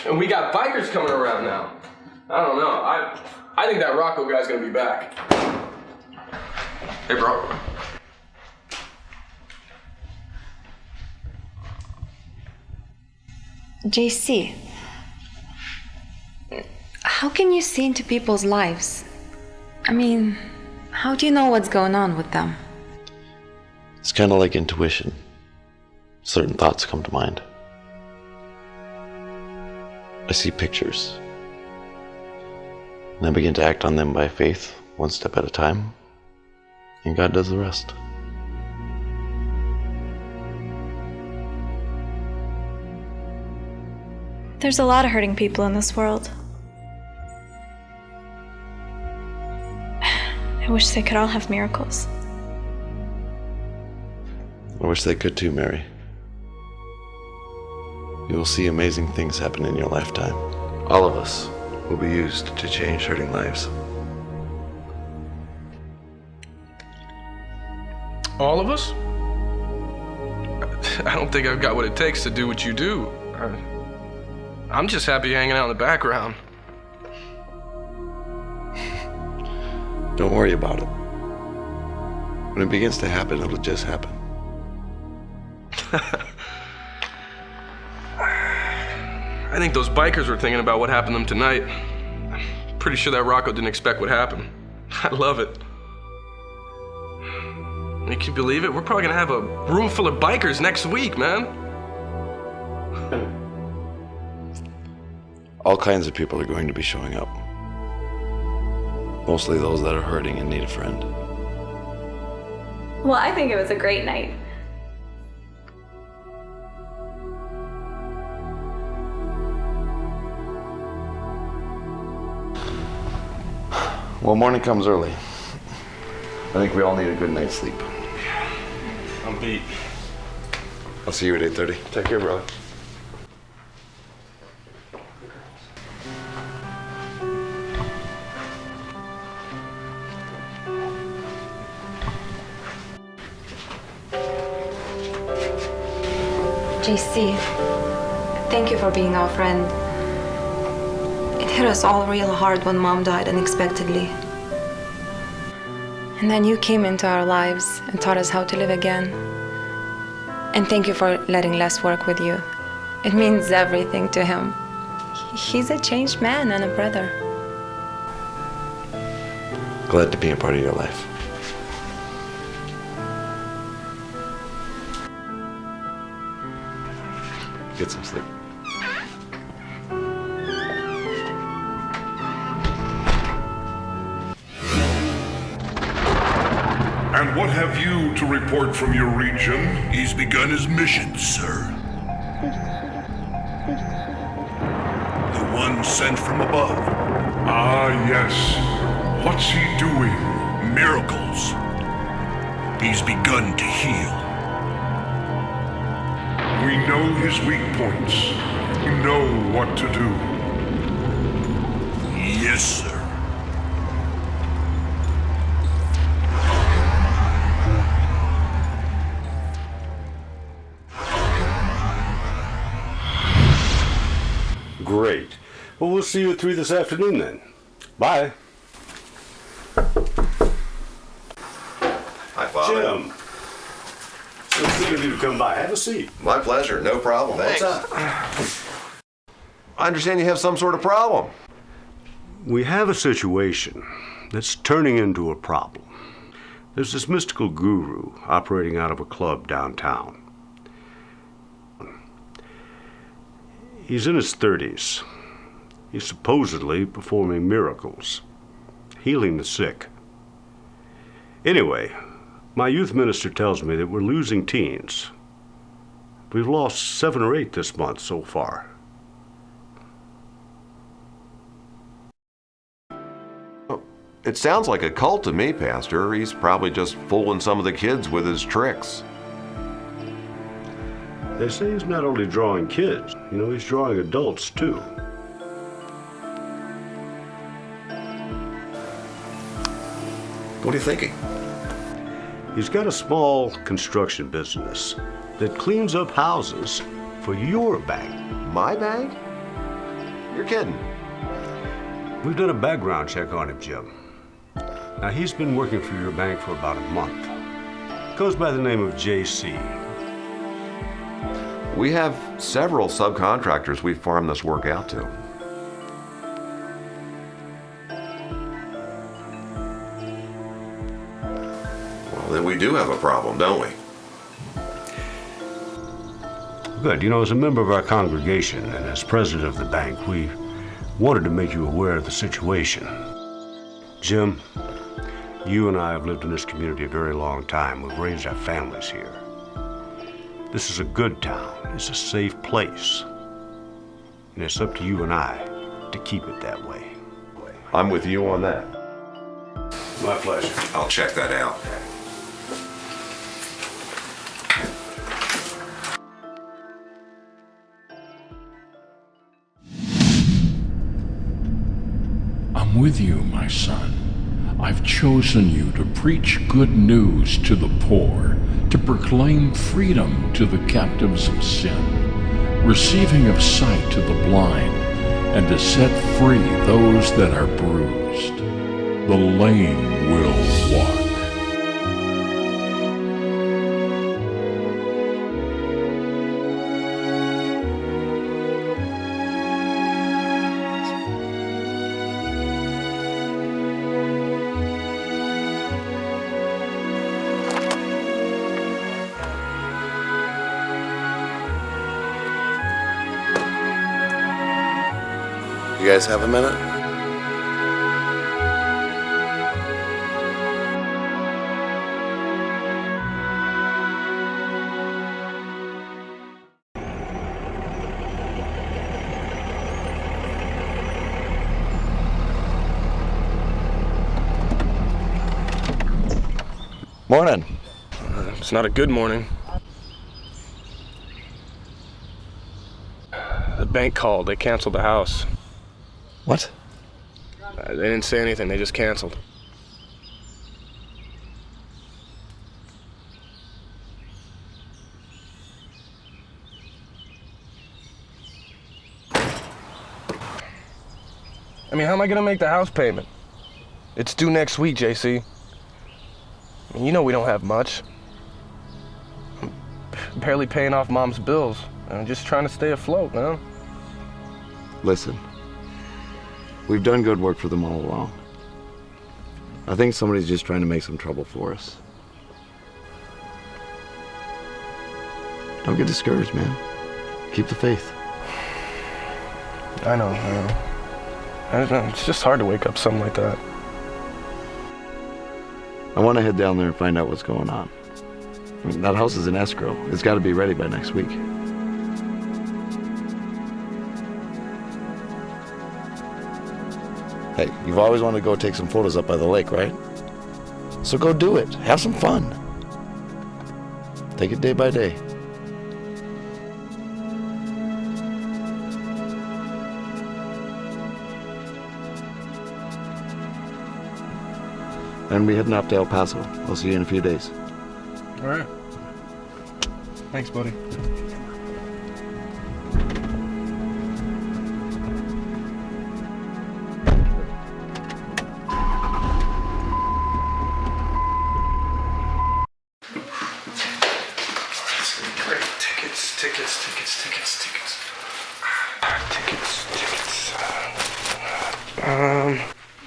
And we got bikers coming around now. I don't know. I think that Rocco guy's gonna be back. Hey, bro. JC, how can you see into people's lives? I mean, how do you know what's going on with them? It's kind of like intuition. Certain thoughts come to mind. I see pictures, and I begin to act on them by faith, one step at a time, and God does the rest. There's a lot of hurting people in this world. I wish they could all have miracles. I wish they could too, Mary. You will see amazing things happen in your lifetime. All of us will be used to change hurting lives. All of us? I don't think I've got what it takes to do what you do. I'm just happy hanging out in the background. Don't worry about it. When it begins to happen, it'll just happen. I think those bikers were thinking about what happened to them tonight. I'm pretty sure that Rocco didn't expect what happened. I love it. You can believe it? We're probably gonna have a room full of bikers next week, man. All kinds of people are going to be showing up. Mostly those that are hurting and need a friend. Well, I think it was a great night. Well, morning comes early. I think we all need a good night's sleep. I'm beat. I'll see you at 8:30. Take care, brother. JC, thank you for being our friend. It hit us all real hard when Mom died unexpectedly. And then you came into our lives and taught us how to live again. And thank you for letting Les work with you. It means everything to him. He's a changed man and a brother. Glad to be a part of your life. Get some sleep. And what have you to report from your region? He's begun his mission, sir. The one sent from above. Ah, yes. What's he doing? Miracles. He's begun to heal. We know his weak points. We know what to do. Yes, sir. Great. Well, we'll see you at 3 this afternoon then. Bye. Hi, Father. Jim. So good of you to come by. Have a seat. My pleasure. No problem. Thanks. What's up? I understand you have some sort of problem. We have a situation that's turning into a problem. There's this mystical guru operating out of a club downtown. He's in his 30s. He's supposedly performing miracles, healing the sick. Anyway, my youth minister tells me that we're losing teens. We've lost 7 or 8 this month so far. It sounds like a cult to me, Pastor. He's probably just fooling some of the kids with his tricks. They say he's not only drawing kids, he's drawing adults too. What are you thinking? He's got a small construction business that cleans up houses for your bank. My bank? You're kidding. We've done a background check on him, Jim. Now, he's been working for your bank for about a month. Goes by the name of JC. We have several subcontractors we farm this work out to. Well, then we do have a problem, don't we? Good. You know, as a member of our congregation and as president of the bank, we wanted to make you aware of the situation. Jim, you and I have lived in this community a very long time. We've raised our families here. This is a good town. It's a safe place. And it's up to you and I to keep it that way. I'm with you on that. My pleasure. I'll check that out. I'm with you, my son. I've chosen you to preach good news to the poor, to proclaim freedom to the captives of sin, receiving of sight to the blind, and to set free those that are bruised. The lame will walk. You guys have a minute? Morning. It's not a good morning. The bank called. They canceled the house. What? They didn't say anything. They just canceled. I mean, how am I gonna make the house payment? It's due next week, JC. I mean, you know we don't have much. I'm barely paying off Mom's bills. I'm just trying to stay afloat, man. Listen, we've done good work for them all along. I think somebody's just trying to make some trouble for us. Don't get discouraged, man. Keep the faith. I know. It's just hard to wake up something like that. I want to head down there and find out what's going on. I mean, that house is in escrow. It's got to be ready by next week. Hey, you've always wanted to go take some photos up by the lake, right? So go do it. Have some fun. Take it day by day. And we heading off to El Paso. I'll see you in a few days. All right. Thanks, buddy. Great. Tickets.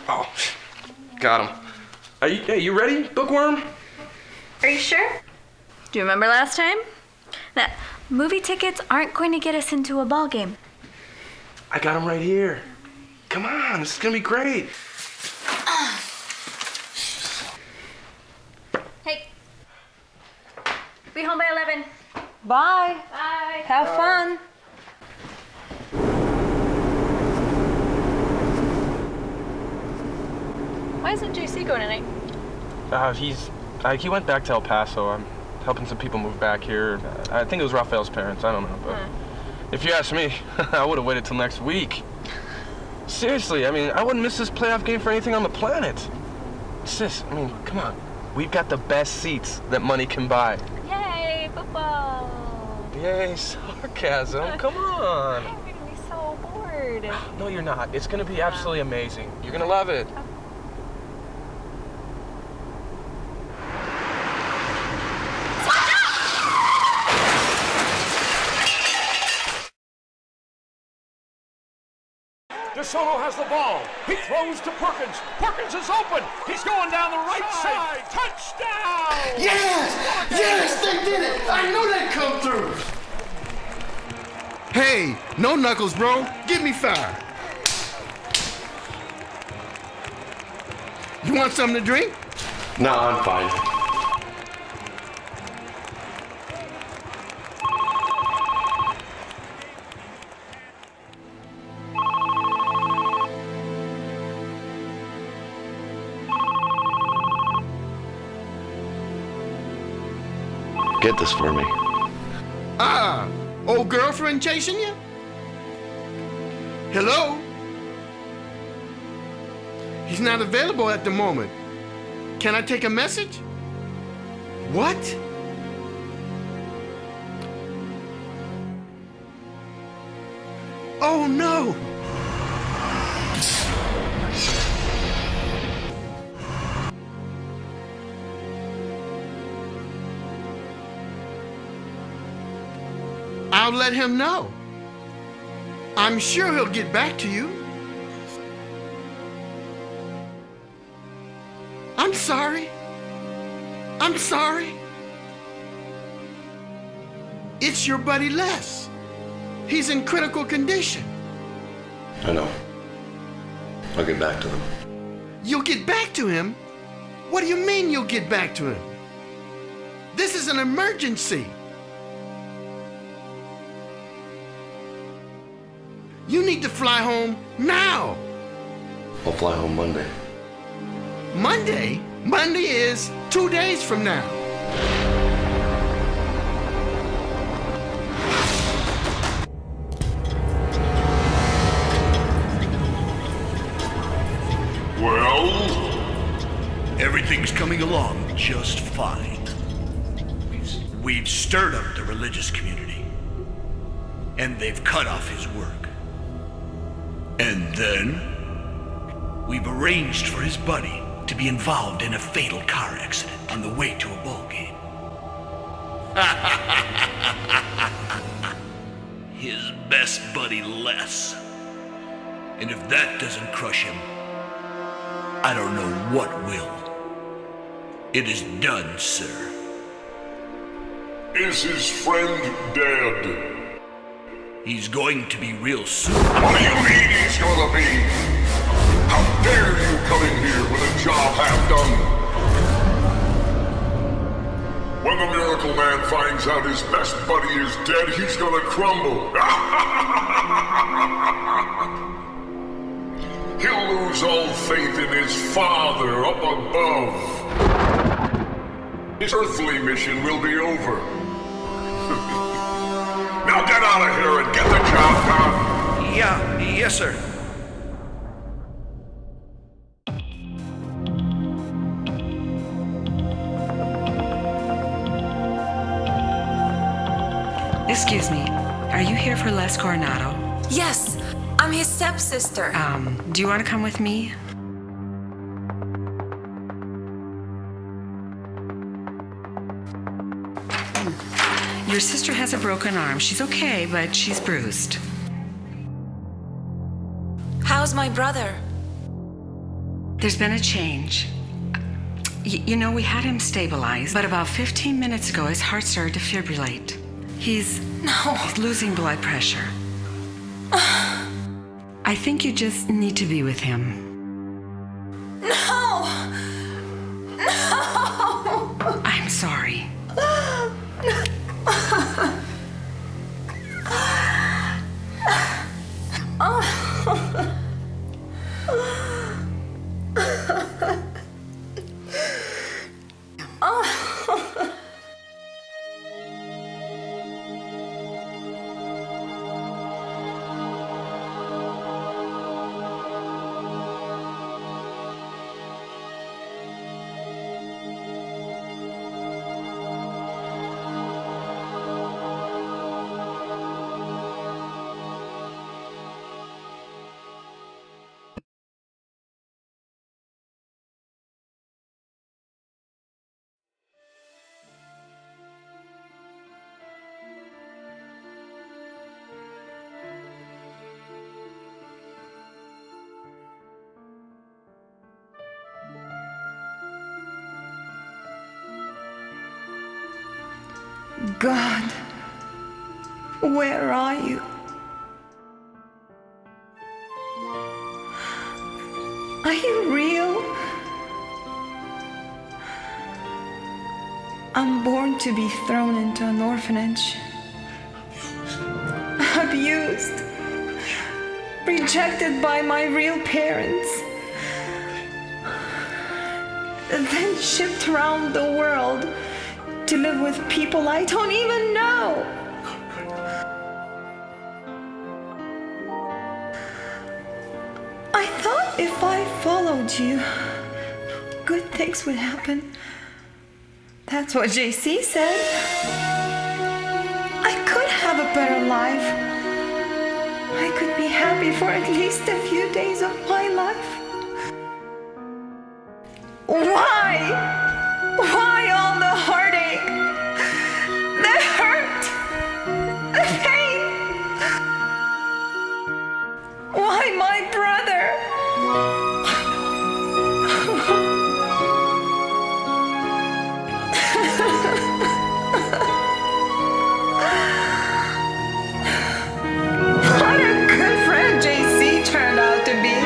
Oh, got him. Hey, you ready, Bookworm? Are you sure? Do you remember last time? That movie tickets aren't going to get us into a ball game. I got him right here. Come on, this is gonna be great. Hey. Be home by 11. Bye. Bye. Have fun. Why isn't JC going tonight? He went back to El Paso. I'm helping some people move back here. I think it was Raphael's parents. I don't know. But if you ask me, I would have waited till next week. Seriously, I mean, I wouldn't miss this playoff game for anything on the planet. Sis, I mean, come on. We've got the best seats that money can buy. Yay, football. Yay, sarcasm. Come on. I'm going to be so bored. No, you're not. It's going to be absolutely amazing. You're going to love it. DeSoto has the ball. He throws to Perkins. Perkins is open. He's going down the right side. Touchdown! Yes! Yes, they did it! I knew they'd come through! Hey, no knuckles, bro. Give me 5. You want something to drink? No, I'm fine. Get this for me. Ah, old girlfriend chasing you? Hello? He's not available at the moment. Can I take a message? What? Oh no! I'll let him know. I'm sure he'll get back to you. I'm sorry. I'm sorry. It's your buddy Les. He's in critical condition. I know. I'll get back to them. You'll get back to him? What do you mean you'll get back to him? This is an emergency. You need to fly home now. I'll fly home Monday. Monday? Monday is 2 days from now. Well, everything's coming along just fine. We've stirred up the religious community, and they've cut off his work. And then, we've arranged for his buddy to be involved in a fatal car accident on the way to a ball game. His best buddy, Les. And if that doesn't crush him, I don't know what will. It is done, sir. Is his friend dead? He's going to be real soon. What do you mean he's gonna be? How dare you come in here with a job half done? When the Miracle Man finds out his best buddy is dead, he's gonna crumble. He'll lose all faith in his father up above. His earthly mission will be over. Now get out of here and get the job done! Yes, sir. Excuse me, are you here for Les Coronado? Yes, I'm his stepsister. Do you want to come with me? Your sister has a broken arm. She's okay, but she's bruised. How's my brother? There's been a change. You know, we had him stabilized, but about 15 minutes ago, his heart started to fibrillate. He's losing blood pressure. I think you just need to be with him. No! I'm sorry. God, where are you? Are you real? I'm born to be thrown into an orphanage. Abused. Rejected by my real parents. Then shipped around the world to live with people I don't even know. I thought if I followed you, good things would happen. That's what JC said. I could have a better life. I could be happy for at least a few days of my life. Why? Why all the heartache? The hurt? The pain? Why my brother? What a good friend JC turned out to be.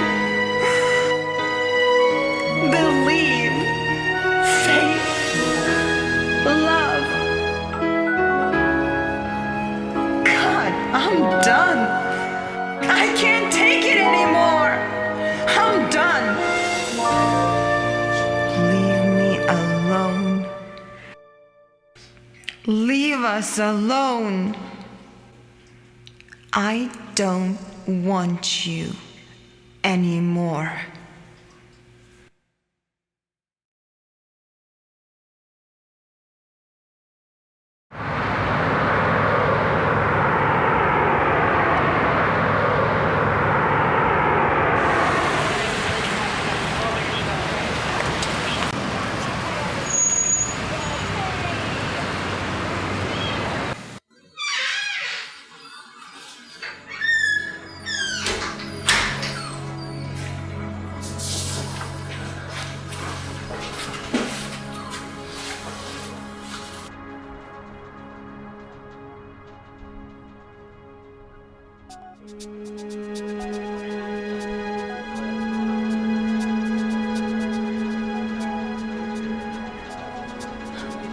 Believe, faith, love. God, I'm done. I can't take it anymore. I'm done. Leave me alone. Leave us alone. I don't want you anymore.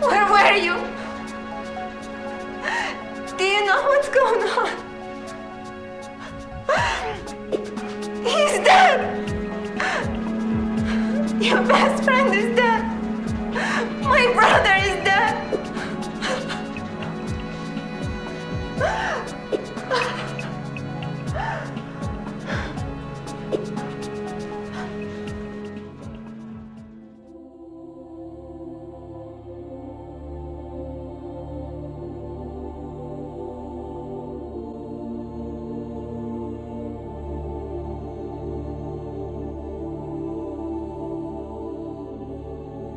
Where were you? Do you know what's going on? He's dead! Your best friend is dead! My brother is dead!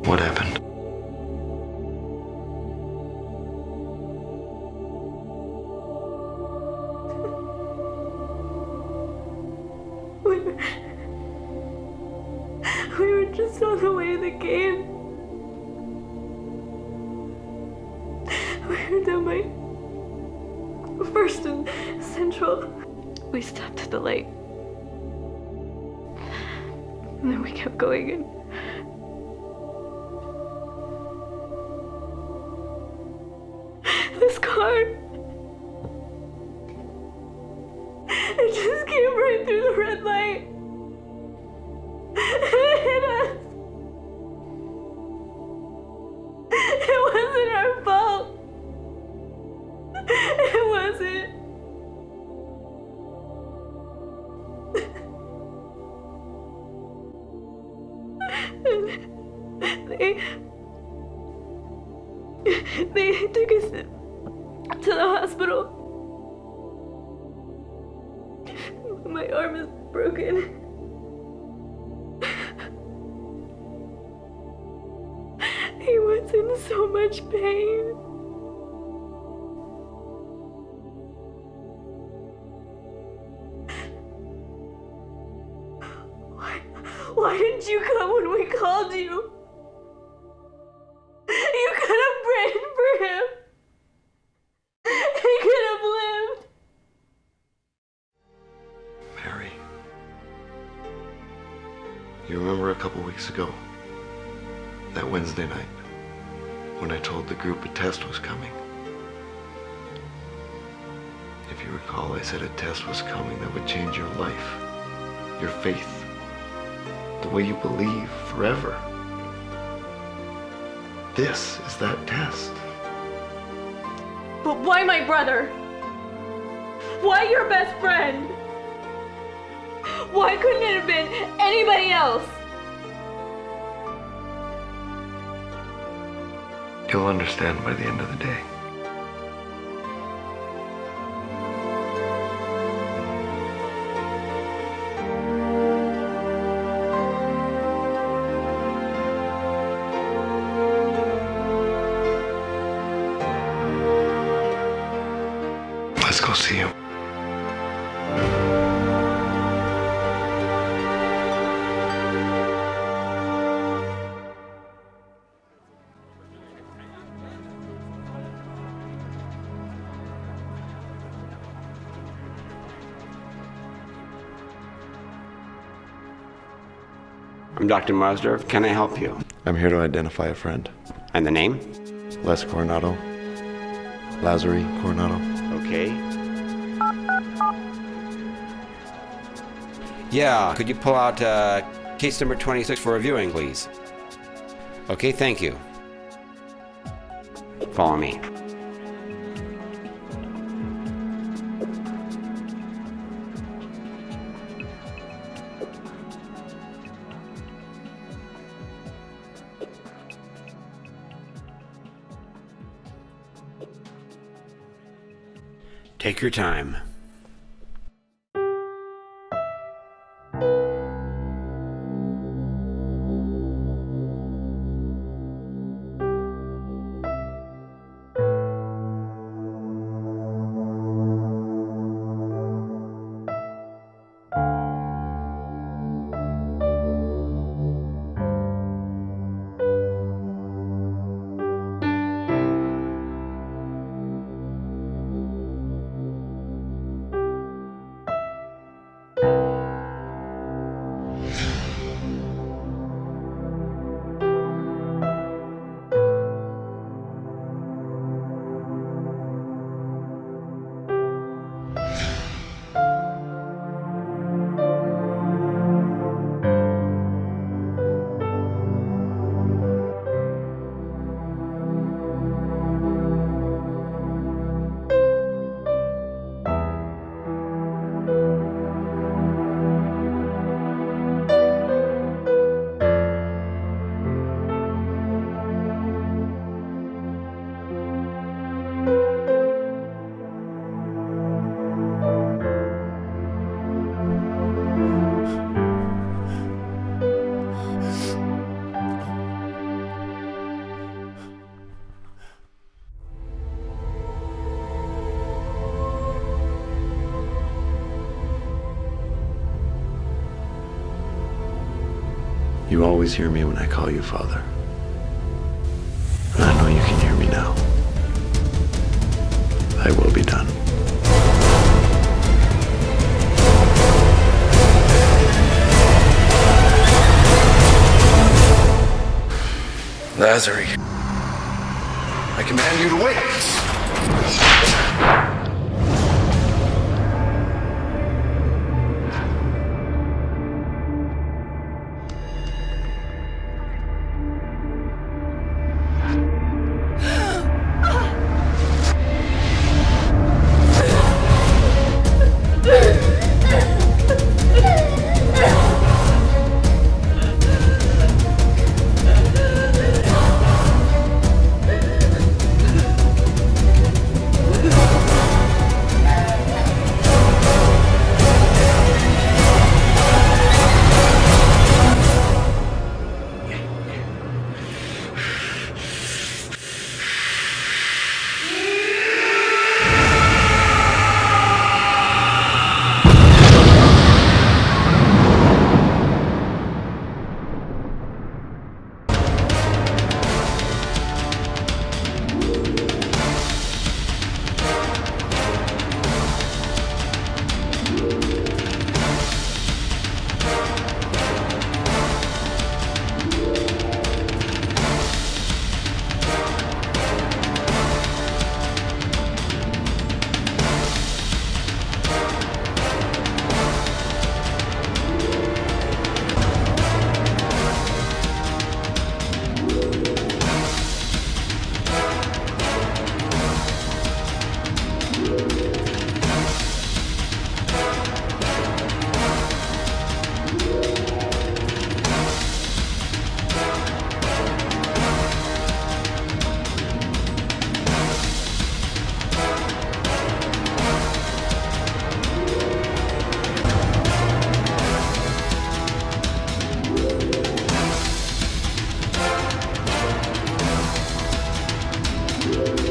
What happened? We were just on the way to the game. We were down by First and Central. We stopped at the light. And then we kept going and this car, it just came right through the red light. It hit us. It wasn't our fault. It wasn't. They took us to the hospital. My arm is broken. He was in so much pain. Why didn't you come when we called you? You could have prayed for him. weeks ago, that Wednesday night, when I told the group a test was coming. If you recall, I said a test was coming that would change your life, your faith, the way you believe forever. This is that test. But why my brother? Why your best friend? Why couldn't it have been anybody else? You'll understand by the end of the day. Let's go see him. I'm Dr. Marsdorf. Can I help you? I'm here to identify a friend. And the name? Les Coronado. Lazare Coronado. Okay. Yeah, could you pull out case number 26 for reviewing, please? Okay, thank you. Follow me. Take your time. You always hear me when I call you Father. And I know you can hear me now. Thy will be done. Lazare, I command you to wait. you.